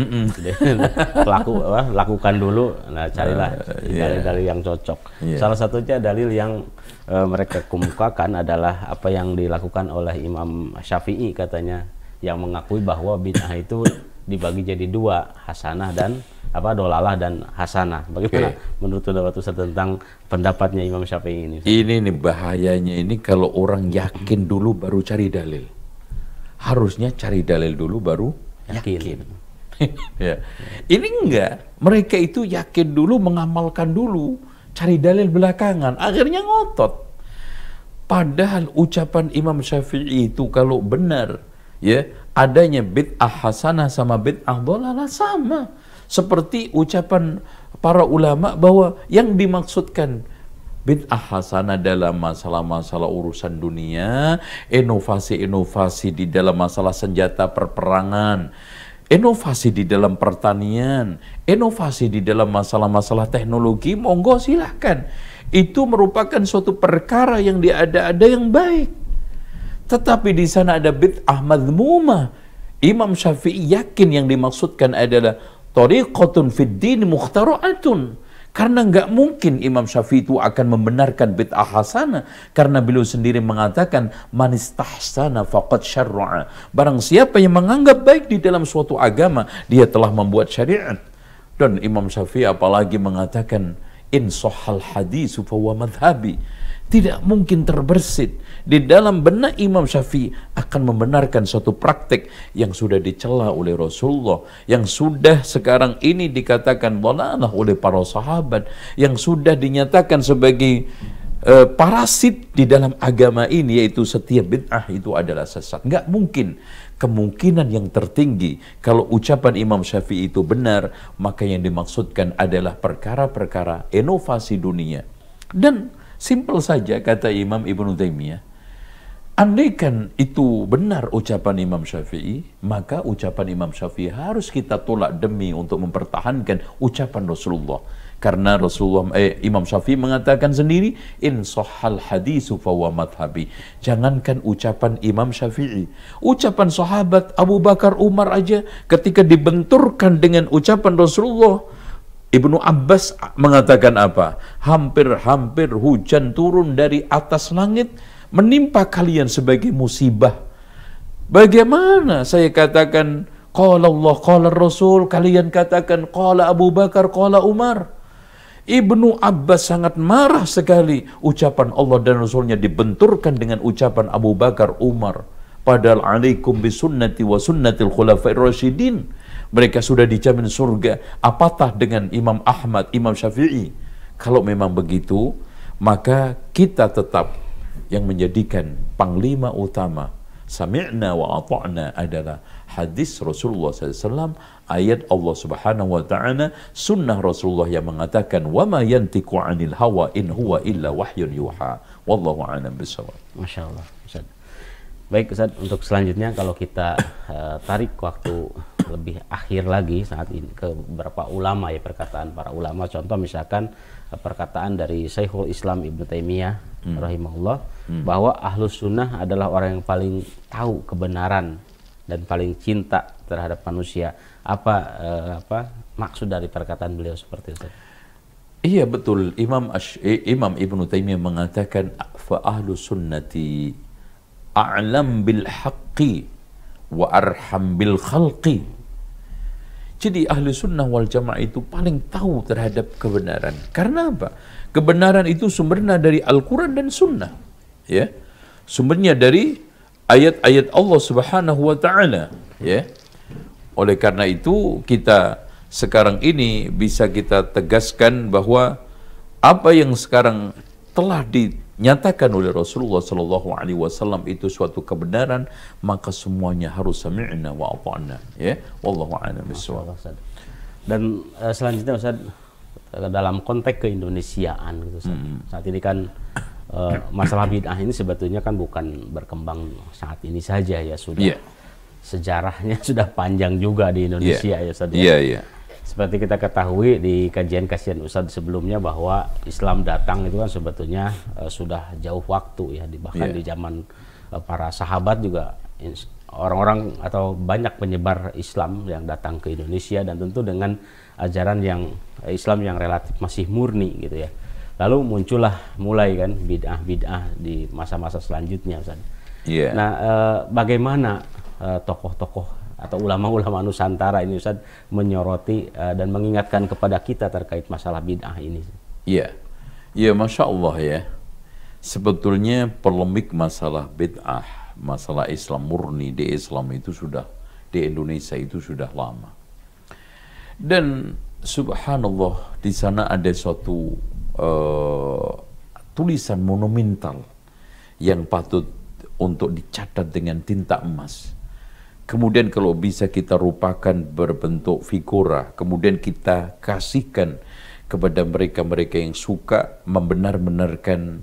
Lakukan dulu, nah carilah dalil-dalil yang cocok. Salah satunya dalil yang mereka kemukakan adalah apa yang dilakukan oleh Imam Syafi'i katanya, yang mengakui bahwa bid'ah itu dibagi jadi dua, hasanah dan dolalah dan hasanah. Bagaimana menurut Ustaz tentang pendapatnya Imam Syafi'i ini? Ini nih bahayanya ini kalau orang yakin dulu baru cari dalil. Harusnya cari dalil dulu baru yakin. Ya. Ini enggak. Mereka itu yakin dulu, mengamalkan dulu, cari dalil belakangan. Akhirnya ngotot. Padahal ucapan Imam Syafi'i itu kalau benar, ya, adanya bid'ah hasanah sama bid'ah dhalalah sama. Seperti ucapan para ulama bahwa yang dimaksudkan bid'ah hasanah dalam masalah-masalah urusan dunia, inovasi-inovasi di dalam masalah senjata perperangan, inovasi di dalam pertanian, inovasi di dalam masalah-masalah teknologi, monggo silahkan. Itu merupakan suatu perkara yang diada-ada yang baik. Tetapi di sana ada bid'ah madhmumah. Imam Syafi'i yakin yang dimaksudkan adalah tariqatun fid din mukhtara'atun. Karena nggak mungkin Imam Syafi'i itu akan membenarkan bid'ah hasanah, karena beliau sendiri mengatakan man istahsana faqad syarra'a. Barang siapa yang menganggap baik di dalam suatu agama, dia telah membuat syariat. Dan Imam Syafi'i apalagi mengatakan in sahhal hadisu fa huwa madhhabi. Tidak mungkin terbersit di dalam benak Imam Syafi'i akan membenarkan suatu praktek yang sudah dicela oleh Rasulullah, yang sudah sekarang ini dikatakan dhalalah oleh para sahabat, yang sudah dinyatakan sebagai parasit di dalam agama ini, yaitu setiap bid'ah itu adalah sesat. Nggak mungkin. Kemungkinan yang tertinggi kalau ucapan Imam Syafi'i itu benar, maka yang dimaksudkan adalah perkara-perkara inovasi dunia. Dan simpel saja kata Imam Ibnu Taimiyah, andaikan itu benar ucapan Imam Syafi'i, maka ucapan Imam Syafi'i harus kita tolak demi untuk mempertahankan ucapan Rasulullah. Karena Imam Syafi'i mengatakan sendiri, in sahhal hadisu fa huwa madhhabi. Jangankan ucapan Imam Syafi'i, ucapan sahabat Abu Bakar, Umar aja ketika dibenturkan dengan ucapan Rasulullah, Ibnu Abbas mengatakan apa? Hampir-hampir hujan turun dari atas langit menimpa kalian sebagai musibah. Bagaimana saya katakan qala Allah, qala Rasul, kalian katakan qala Abu Bakar, qala Umar. Ibnu Abbas sangat marah sekali. Ucapan Allah dan Rasulnya dibenturkan dengan ucapan Abu Bakar, Umar. Padahal alaikum bisunnati wa sunnatil khulafa'ir rasyidin. Mereka sudah dijamin surga. Apatah dengan Imam Ahmad, Imam Syafi'i? Kalau memang begitu, maka kita tetap yang menjadikan panglima utama sami'na wa ata'na adalah hadis Rasulullah SAW, ayat Allah Subhanahu wa ta'ala, sunnah Rasulullah yang mengatakan wa ma yantiqu 'anil hawa in huwa illa wahyun yuha. Wallahu a'lam bishawab. Masya Allah, Ustaz. Baik Ustaz, untuk selanjutnya kalau kita tarik waktu lebih akhir lagi saat ini ke beberapa ulama, ya, perkataan para ulama. Contoh misalkan perkataan dari Syekhul Islam Ibnu Taimiyah rahimahullah, bahwa ahlus sunnah adalah orang yang paling tahu kebenaran dan paling cinta terhadap manusia. Apa maksud dari perkataan beliau seperti itu? Iya betul, Imam Ibnu Taimiyah mengatakan fa ahlus sunnati a'lam bil haqqi wa arham bil khalqi. Jadi ahli sunnah wal jamaah itu paling tahu terhadap kebenaran. Karena apa? Kebenaran itu sumbernya dari Al-Quran dan Sunnah, ya. Sumbernya dari ayat-ayat Allah Subhanahu wa ta'ala, ya. Oleh karena itu kita sekarang ini bisa kita tegaskan bahwa apa yang sekarang telah dinyatakan oleh Rasulullah Sallallahu Alaihi Wasallam itu suatu kebenaran, maka semuanya harus sami'na wa ata'na, ya. Wallahu a'lam bishawab. Dan selanjutnya Ustaz, dalam konteks keindonesiaan gitu Ustaz. Saat ini kan masalah bid'ah ini sebetulnya kan bukan berkembang saat ini saja, ya, sudah sejarahnya sudah panjang juga di Indonesia, ya Ustaz. Seperti kita ketahui di kajian Ustaz sebelumnya bahwa Islam datang itu kan sebetulnya sudah jauh waktu, ya, bahkan di zaman para sahabat juga orang-orang atau banyak penyebar Islam yang datang ke Indonesia, dan tentu dengan ajaran yang Islam yang relatif masih murni gitu, ya. Lalu muncullah mulai kan bid'ah di masa-masa selanjutnya Ustaz. Nah, bagaimana tokoh-tokoh atau ulama-ulama Nusantara ini Ustaz menyoroti dan mengingatkan kepada kita terkait masalah bid'ah ini? Iya, Masya Allah, ya. Sebetulnya polemik masalah bid'ah, masalah Islam murni di Islam itu sudah di Indonesia itu sudah lama. Dan subhanallah, di sana ada suatu tulisan monumental yang patut untuk dicatat dengan tinta emas. Kemudian kalau bisa kita rupakan berbentuk figura, kemudian kita kasihkan kepada mereka-mereka yang suka membenar-benarkan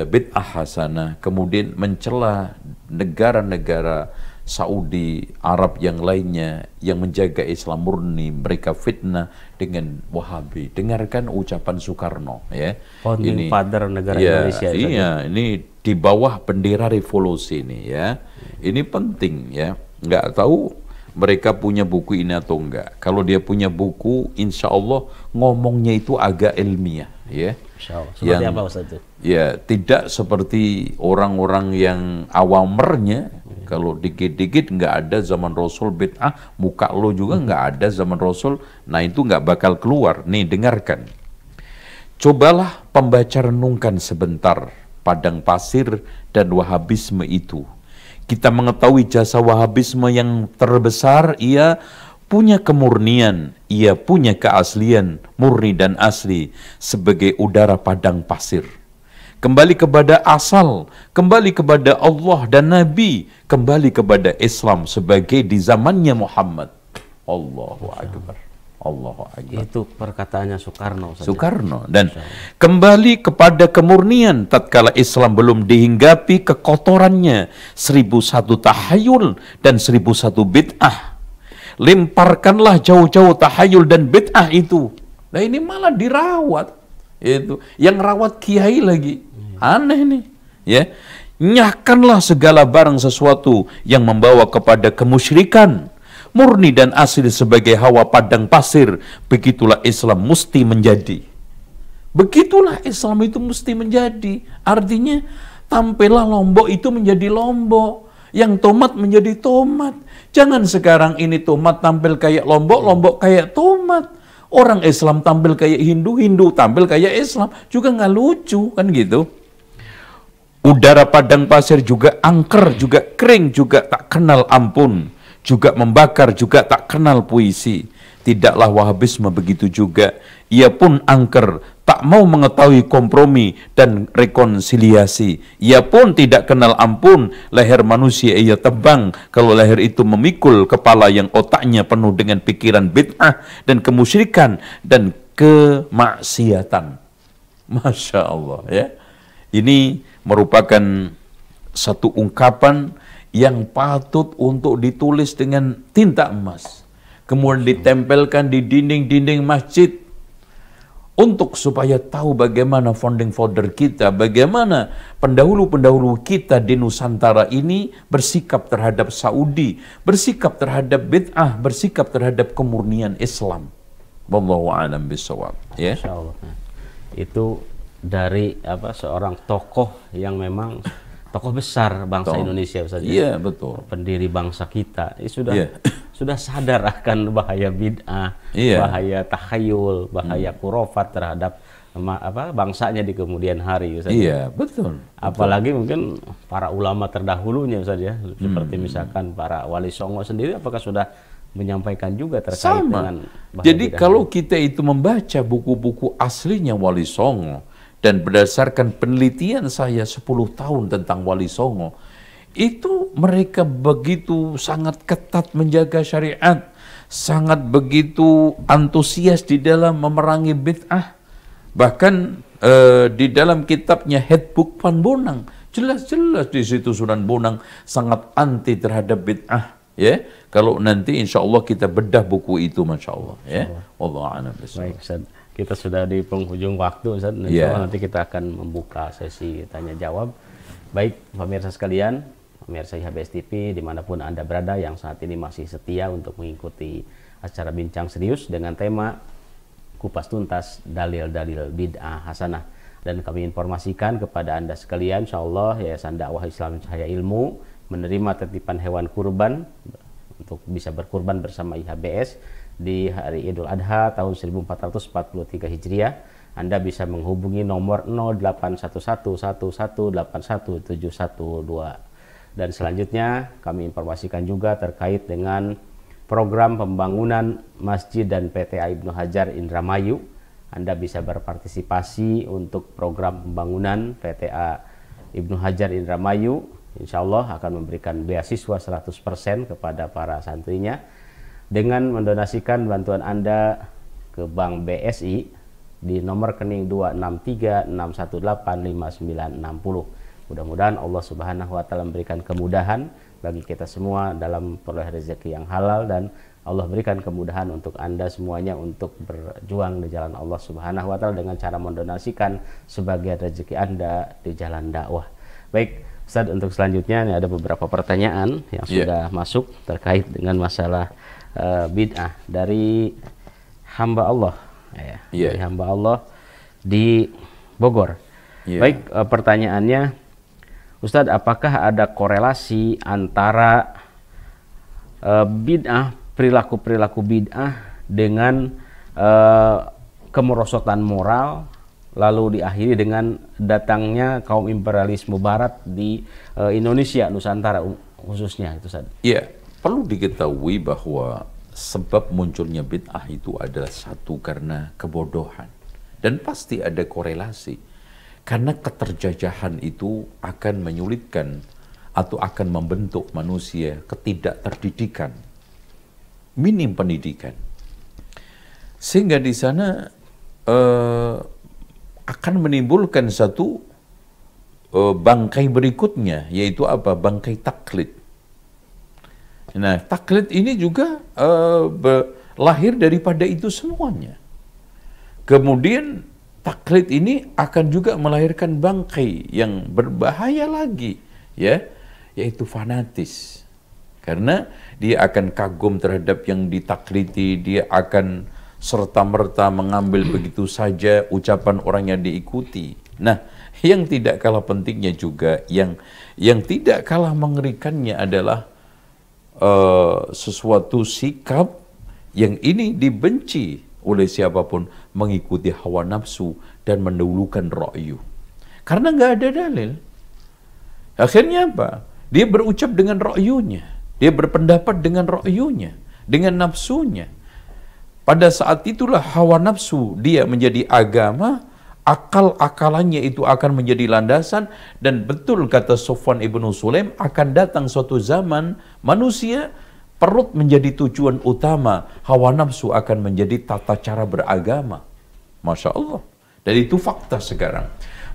bid'ah hasanah, kemudian mencela negara-negara Saudi, Arab yang lainnya yang menjaga Islam murni, mereka fitnah dengan Wahabi. Dengarkan ucapan Soekarno, ya. Founding father negara Indonesia. Iya, ini di bawah bendera revolusi ini, ya. Ini penting, ya. Nggak tahu mereka punya buku ini atau enggak. Kalau dia punya buku, insya Allah ngomongnya itu agak ilmiah, ya. Seperti apa Ustaz itu? Ya, tidak seperti orang-orang yang awamernya. Kalau dikit-dikit nggak ada zaman Rasul bid'ah, muka lo juga nggak ada zaman Rasul, nah itu nggak bakal keluar. Nih, dengarkan. Cobalah pembaca renungkan sebentar padang pasir dan Wahabisme itu. Kita mengetahui jasa Wahabisme yang terbesar, ia punya kemurnian, ia punya keaslian, murni dan asli, sebagai udara padang pasir. Kembali kepada asal, kembali kepada Allah dan Nabi, kembali kepada Islam sebagai di zamannya Muhammad. Allahu Akbar. Allahu Akbar. Itu perkataannya Soekarno. Soekarno. Dan kembali kepada kemurnian tatkala Islam belum dihinggapi kekotorannya, 1001 tahayul dan 1001 bid'ah. Lemparkanlah jauh-jauh tahayul dan bid'ah itu. Nah, ini malah dirawat. Itu yang rawat kiai lagi. Aneh nih, ya. Nyahkanlah segala barang sesuatu yang membawa kepada kemusyrikan. murni dan asli sebagai hawa padang pasir, begitulah Islam mesti menjadi. Begitulah Islam itu mesti menjadi. Artinya, tampillah Lombok itu menjadi Lombok, yang tomat menjadi tomat. Jangan sekarang ini tomat tampil kayak Lombok, Lombok kayak tomat. Orang Islam tampil kayak Hindu, Hindu tampil kayak Islam. Juga nggak lucu, kan gitu. Udara padang pasir juga angker, juga kering, juga tak kenal ampun. Juga membakar, juga tak kenal puisi. Tidaklah Wahabisme begitu juga. Ia pun angker, tak mau mengetahui kompromi dan rekonsiliasi. Ia pun tidak kenal ampun, leher manusia ia tebang kalau leher itu memikul kepala yang otaknya penuh dengan pikiran bid'ah dan kemusyrikan dan kemaksiatan. Masya Allah ya. Ini merupakan satu ungkapan yang patut untuk ditulis dengan tinta emas. Kemudian ditempelkan di dinding-dinding masjid untuk supaya tahu bagaimana founding father kita, bagaimana pendahulu-pendahulu kita di Nusantara ini bersikap terhadap Saudi, bersikap terhadap bid'ah, bersikap terhadap kemurnian Islam. Wallahu a'lam bishawab. Ya. Masya Allah. Itu dari seorang tokoh yang memang tokoh besar bangsa Indonesia, Ustaz. Iya, betul. Pendiri bangsa kita. Iya. Sudah sadar akan bahaya bid'ah, bahaya takhayul, bahaya khurafat terhadap bangsanya di kemudian hari, Ustaz. Iya, betul. Apalagi mungkin para ulama terdahulunya, Ustaz ya, seperti misalkan para Wali Songo sendiri, apakah sudah menyampaikan juga terkait dengan bahaya Jadi bid'ah? kalau kita itu membaca buku-buku aslinya Wali Songo, dan berdasarkan penelitian saya 10 tahun tentang Wali Songo, itu mereka begitu sangat ketat menjaga syariat, sangat begitu antusias di dalam memerangi bid'ah. Bahkan di dalam kitabnya Headbook Van Bonang, jelas-jelas di situ Sunan Bonang sangat anti terhadap bid'ah. Ya, kalau nanti insya Allah kita bedah buku itu, masya Allah. Ya, Wallahu a'lam bishawab. Baik, Ustaz. Kita sudah di penghujung waktu, Ustaz. Nanti kita akan membuka sesi tanya jawab. Baik, pemirsa sekalian, pemirsa IHBS TV dimanapun Anda berada yang saat ini masih setia untuk mengikuti acara Bincang Serius dengan tema Kupas Tuntas Dalil-Dalil Bid'ah Hasanah. Dan kami informasikan kepada Anda sekalian, insya Allah Yayasan Dakwah Islam Cahaya Ilmu menerima titipan hewan kurban untuk bisa berkurban bersama IHBS di hari Idul Adha tahun 1443 Hijriah. Anda bisa menghubungi nomor 081111817112. Dan selanjutnya kami informasikan juga terkait dengan program pembangunan Masjid dan PTA Ibnu Hajar Indramayu. Anda bisa berpartisipasi untuk program pembangunan PTA Ibnu Hajar Indramayu. Insya Allah akan memberikan beasiswa 100% kepada para santrinya dengan mendonasikan bantuan Anda ke Bank BSI di nomor rekening 263618590. Mudah-mudahan Allah Subhanahu wa taala memberikan kemudahan bagi kita semua dalam peroleh rezeki yang halal, dan Allah berikan kemudahan untuk Anda semuanya untuk berjuang di jalan Allah Subhanahu wa taala dengan cara mendonasikan sebagian rezeki Anda di jalan dakwah. Baik, Ustaz, untuk selanjutnya ini ada beberapa pertanyaan yang sudah masuk terkait dengan masalah bid'ah dari hamba Allah, dari hamba Allah di Bogor. Baik, pertanyaannya, Ustadz, apakah ada korelasi antara bid'ah, perilaku bid'ah dengan kemerosotan moral, lalu diakhiri dengan datangnya kaum imperialisme Barat di Indonesia, Nusantara khususnya, itu Ustadz? Iya. Perlu diketahui bahwa sebab munculnya bid'ah itu adalah satu karena kebodohan. Dan pasti ada korelasi. Karena keterjajahan itu akan menyulitkan atau akan membentuk manusia ketidakterdidikan. Minim pendidikan. Sehingga di sana akan menimbulkan satu bangkai berikutnya, yaitu apa? Bangkai taklid. Nah, taklid ini juga lahir daripada itu semuanya. Kemudian taklid ini akan juga melahirkan bangkai yang berbahaya lagi, ya, yaitu fanatis. Karena dia akan kagum terhadap yang ditakliti, dia akan serta-merta mengambil begitu saja ucapan orang yang diikuti. Nah, yang tidak kalah pentingnya juga, yang tidak kalah mengerikannya adalah sesuatu sikap yang ini dibenci oleh siapapun, mengikuti hawa nafsu dan mendahulukan ra'yu. Karena nggak ada dalil. Akhirnya apa? Dia berucap dengan ra'yunya, dia berpendapat dengan ra'yunya, dengan nafsunya. Pada saat itulah hawa nafsu dia menjadi agama, akal-akalannya itu akan menjadi landasan, dan betul kata Sufyan ibnu Sulaim, akan datang suatu zaman manusia perut menjadi tujuan utama, hawa nafsu akan menjadi tata cara beragama. Masya Allah. Dan itu fakta sekarang.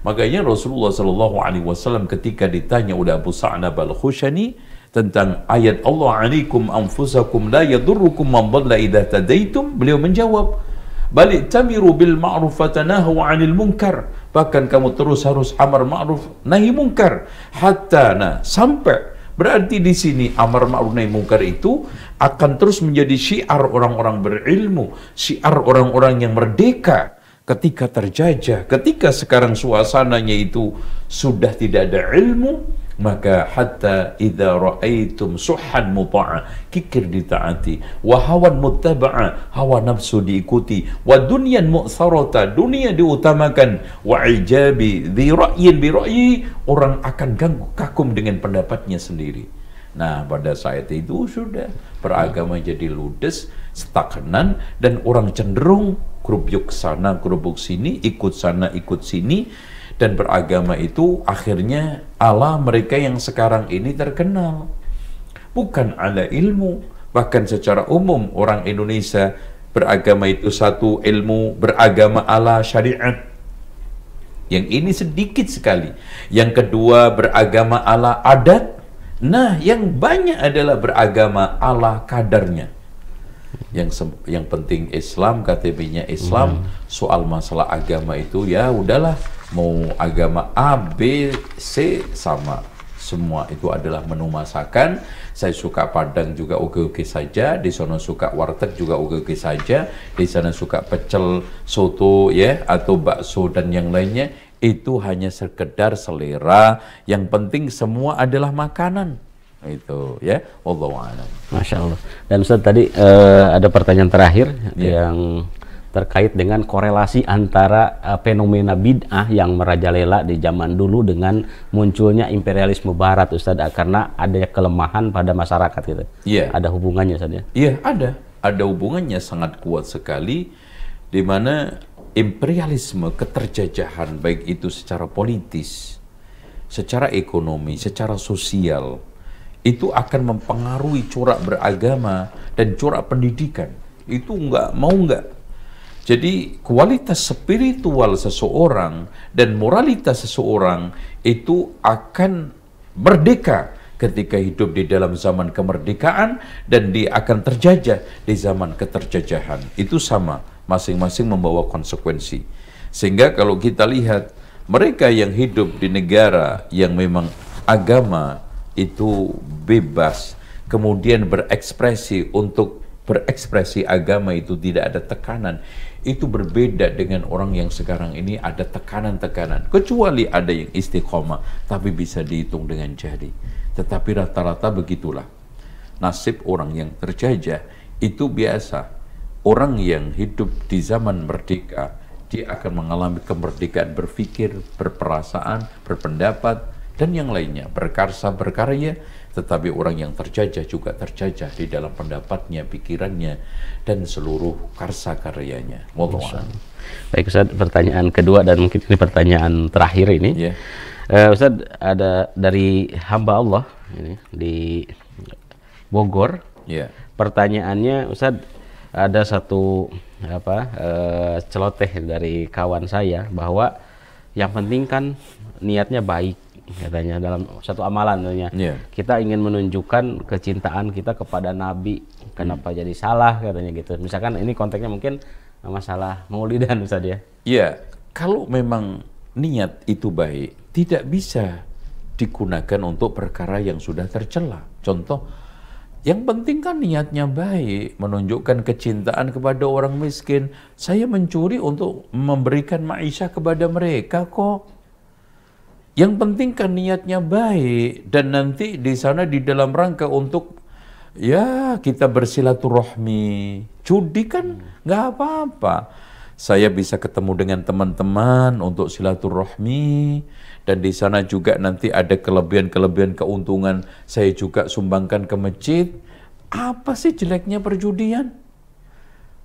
Makanya Rasulullah SAW ketika ditanya oleh Abu Sa'nab al-Khushani tentang ayat Allah, "Alaikum anfusakum la yadurrukum man dhalla idza tadaitum", beliau menjawab, "Bal tamiru bil ma'ruf wa tanahu 'anil munkar." Bahkan kamu terus harus amar ma'ruf nahi munkar hatta sampai. Berarti di sini amar ma'ruf nahi munkar itu akan terus menjadi syiar orang-orang berilmu, syiar orang-orang yang merdeka. Ketika terjajah, ketika sekarang suasananya itu sudah tidak ada ilmu, maka hatta idza ra'aitum suhan muta'a, kikir ditaati, wa hawan muttaba'a, hawa nafsu diikuti, wa dunyan mu'tharata, dunia diutamakan, wa ijabi dhi ra'yin bi ra'yi, orang akan kagum dengan pendapatnya sendiri. Nah, pada saat itu sudah beragama jadi ludes, stagnan, dan orang cenderung kerubuk sana, kerubuk sini, ikut sana, ikut sini, dan beragama itu akhirnya ala mereka yang sekarang ini terkenal. Bukan ala ilmu, bahkan secara umum orang Indonesia beragama itu satu ilmu, beragama ala syariat. Yang ini sedikit sekali. Yang kedua beragama ala adat. Nah, yang banyak adalah beragama ala kadarnya. Yang penting Islam, KTP-nya Islam, soal masalah agama itu ya udahlah, mau agama A, B, C sama. Semua itu adalah menu masakan. Saya suka Padang juga oke-oke saja, di sana suka warteg juga oke-oke saja, di sana suka pecel, soto ya, atau bakso dan yang lainnya. Itu hanya sekedar selera, yang penting semua adalah makanan. Itu ya, wallahu a'lam. Masya Allah. Dan Ustaz tadi ada pertanyaan terakhir yang terkait dengan korelasi antara fenomena bid'ah yang merajalela di zaman dulu dengan munculnya imperialisme Barat, Ustaz, karena ada kelemahan pada masyarakat gitu. Iya. Ada hubungannya, Ustaz ya? Iya, ada hubungannya sangat kuat sekali, di mana imperialisme, keterjajahan, baik itu secara politis, secara ekonomi, secara sosial, itu akan mempengaruhi corak beragama dan corak pendidikan. Itu nggak. Jadi kualitas spiritual seseorang dan moralitas seseorang itu akan merdeka ketika hidup di dalam zaman kemerdekaan, dan dia akan terjajah di zaman keterjajahan. Itu sama, masing-masing membawa konsekuensi. Sehingga kalau kita lihat mereka yang hidup di negara yang memang agama itu bebas, kemudian berekspresi, untuk berekspresi agama itu tidak ada tekanan, itu berbeda dengan orang yang sekarang ini ada tekanan-tekanan. Kecuali ada yang istiqomah, tapi bisa dihitung dengan jari. Tetapi rata-rata begitulah nasib orang yang terjajah. Itu biasa. Orang yang hidup di zaman merdeka, dia akan mengalami kemerdekaan berpikir, berperasaan, berpendapat, dan yang lainnya, berkarsa, berkarya. Tetapi orang yang terjajah juga terjajah di dalam pendapatnya, pikirannya, dan seluruh karsa karyanya. Baik Ustaz, pertanyaan kedua dan mungkin ini pertanyaan terakhir ini. Ustaz, ada dari hamba Allah ini di Bogor. Pertanyaannya, Ustaz, ada satu celoteh dari kawan saya bahwa yang penting kan niatnya baik, katanya dalam satu amalan katanya. Kita ingin menunjukkan kecintaan kita kepada Nabi, kenapa jadi salah katanya gitu. Misalkan ini konteksnya mungkin masalah maulidan, Ustaz ya. Iya, kalau memang niat itu baik, tidak bisa digunakan untuk perkara yang sudah tercela. Contoh, Yang penting kan niatnya baik, menunjukkan kecintaan kepada orang miskin. Saya mencuri untuk memberikan maisha kepada mereka kok. Yang penting kan niatnya baik, dan nanti di sana di dalam rangka untuk ya kita bersilaturahmi. Judi kan nggak apa-apa. Saya bisa ketemu dengan teman-teman untuk silaturahmi, dan di sana juga nanti ada kelebihan-kelebihan keuntungan saya juga sumbangkan ke masjid. Apa sih jeleknya perjudian?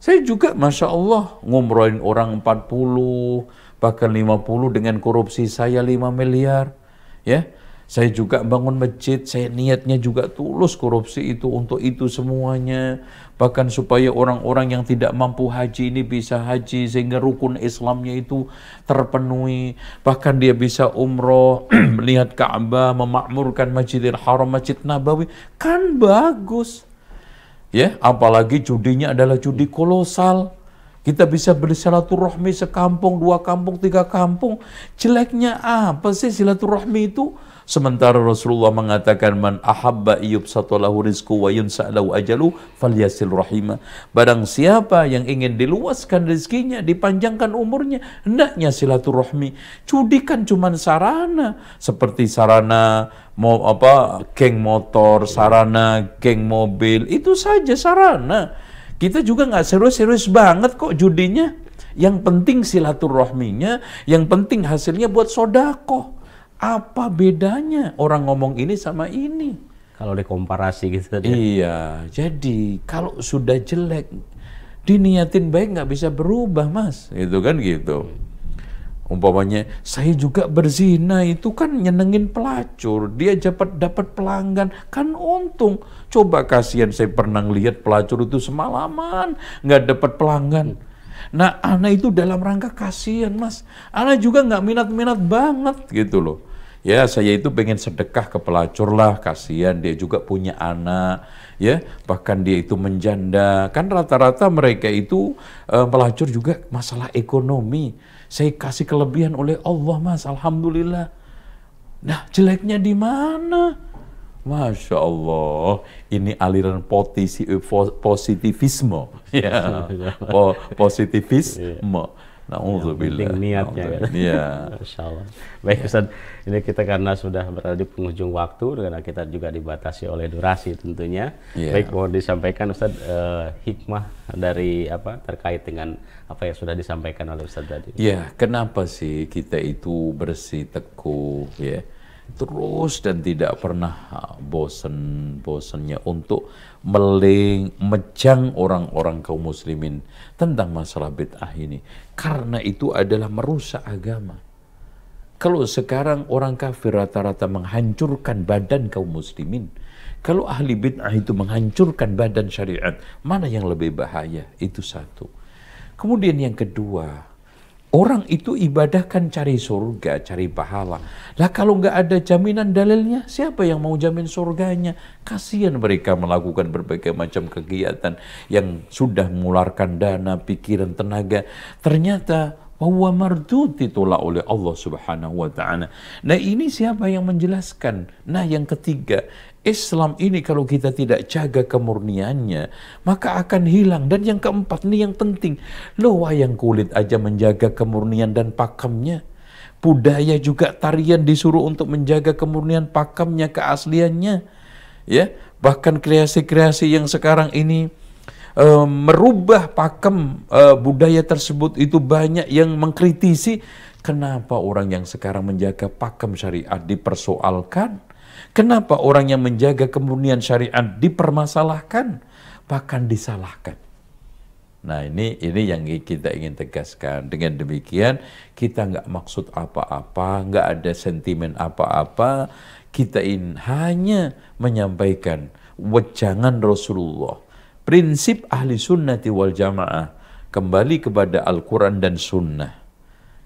Saya juga Masya Allah ngumrohin orang 40, bahkan 50 dengan korupsi saya 5 miliar. Ya, saya juga bangun masjid, saya niatnya juga tulus korupsi itu untuk itu semuanya. Bahkan supaya orang-orang yang tidak mampu haji ini bisa haji, sehingga rukun Islamnya itu terpenuhi. Bahkan dia bisa umroh, melihat Ka'bah, memakmurkan Masjidil Haram, Masjid Nabawi. Kan bagus. Ya, apalagi judinya adalah judi kolosal. Kita bisa bersilaturahmi sekampung, 2 kampung, 3 kampung. Jeleknya apa sih silaturahmi itu? Sementara Rasulullah mengatakan, man ahabba yubsatalahu rizqu wa yunsa'lahu ajalu falyasil rahimah. Barang siapa yang ingin diluaskan rezekinya, dipanjangkan umurnya, hendaknya silaturahmi. Judi kan cuma sarana, seperti sarana geng motor, sarana geng mobil, itu saja sarana. Kita juga nggak serius-serius banget kok judinya. Yang penting silaturahminya, yang penting hasilnya buat sodako. Apa bedanya orang ngomong ini sama ini? Kalau dikomparasi gitu tadi. Iya, jadi kalau sudah jelek, diniatin baik nggak bisa berubah, Mas. Itu kan gitu. Umpamanya, saya juga berzina, itu kan nyenengin pelacur. Dia dapat pelanggan, kan untung. Coba kasihan, saya pernah lihat pelacur itu semalaman nggak dapat pelanggan. Nah, anak itu dalam rangka kasihan, Mas. Anak juga nggak minat-minat banget gitu loh. Ya, saya itu pengen sedekah ke pelacur lah, kasihan dia juga punya anak, ya, bahkan dia itu menjanda. Kan rata-rata mereka itu pelacur juga masalah ekonomi. Saya kasih kelebihan oleh Allah, Mas, alhamdulillah. Nah, jeleknya di mana? Masya Allah, ini aliran positivisme, ya, positivisme. Na'udzubillah. Penting niatnya. Ya. Masya Allah. Baik Ustaz, ini kita karena sudah berada di penghujung waktu, karena kita juga dibatasi oleh durasi tentunya. Baik, mohon disampaikan Ustaz hikmah dari terkait dengan apa yang sudah disampaikan oleh Ustaz tadi. Ya, kenapa sih kita itu bersih teguh, ya, terus dan tidak pernah bosannya untuk mejang orang-orang kaum muslimin tentang masalah bid'ah ini, karena itu adalah merusak agama. Kalau sekarang orang kafir rata-rata menghancurkan badan kaum muslimin, kalau ahli bid'ah itu menghancurkan badan syariat, mana yang lebih bahaya? Itu satu. Kemudian yang kedua, orang itu ibadah kan cari surga, cari pahala. Lah kalau nggak ada jaminan dalilnya, siapa yang mau jamin surganya? Kasihan mereka melakukan berbagai macam kegiatan yang sudah mengeluarkan dana, pikiran, tenaga. Ternyata bahwa mardud ditolak oleh Allah Subhanahu wa Ta'ala. Nah, ini siapa yang menjelaskan? Nah, yang ketiga, Islam ini kalau kita tidak jaga kemurniannya, maka akan hilang. Dan yang keempat, ini yang penting, loh, wayang kulit aja menjaga kemurnian dan pakemnya. Budaya juga, tarian disuruh untuk menjaga kemurnian pakemnya, keasliannya. Ya, bahkan kreasi-kreasi yang sekarang ini merubah pakem budaya tersebut, itu banyak yang mengkritisi. Kenapa orang yang sekarang menjaga pakem syariat dipersoalkan? Kenapa orang yang menjaga kemurnian syariat dipermasalahkan, bahkan disalahkan? Nah, ini yang kita ingin tegaskan. Dengan demikian, kita nggak maksud apa-apa, nggak ada sentimen apa-apa. Kita hanya menyampaikan wejangan Rasulullah, prinsip ahli sunnati wal jamaah, kembali kepada Al-Quran dan Sunnah.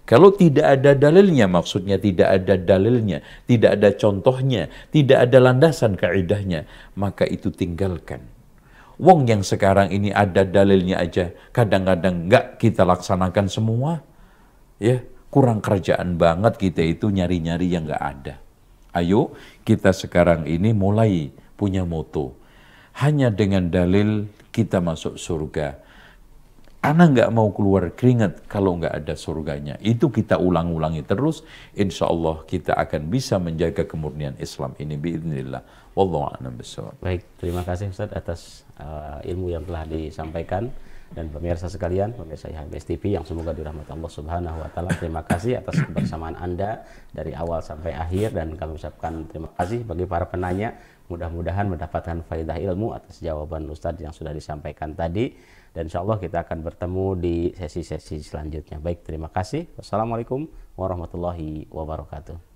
Kalau tidak ada dalilnya, maksudnya tidak ada dalilnya, tidak ada contohnya, tidak ada landasan kaidahnya, maka itu tinggalkan. Wong yang sekarang ini ada dalilnya aja, kadang-kadang nggak kita laksanakan semua. Ya, kurang kerjaan banget kita itu nyari-nyari yang nggak ada. Ayo, kita sekarang ini mulai punya moto. hanya dengan dalil kita masuk surga. Ana nggak mau keluar keringat kalau nggak ada surganya. Itu kita ulang-ulangi terus. Insya Allah kita akan bisa menjaga kemurnian Islam ini. Biidznillah. Wallahu a'lam bishawab. Baik, terima kasih Ustaz atas ilmu yang telah disampaikan. Dan pemirsa sekalian, pemirsa IHBS TV yang semoga dirahmati Allah Subhanahu wa taala. Terima kasih atas kebersamaan Anda dari awal sampai akhir, dan kami ucapkan terima kasih bagi para penanya. Mudah-mudahan mendapatkan faidah ilmu atas jawaban Ustadz yang sudah disampaikan tadi. Dan insya Allah kita akan bertemu di sesi-sesi selanjutnya. Baik, terima kasih. Wassalamualaikum warahmatullahi wabarakatuh.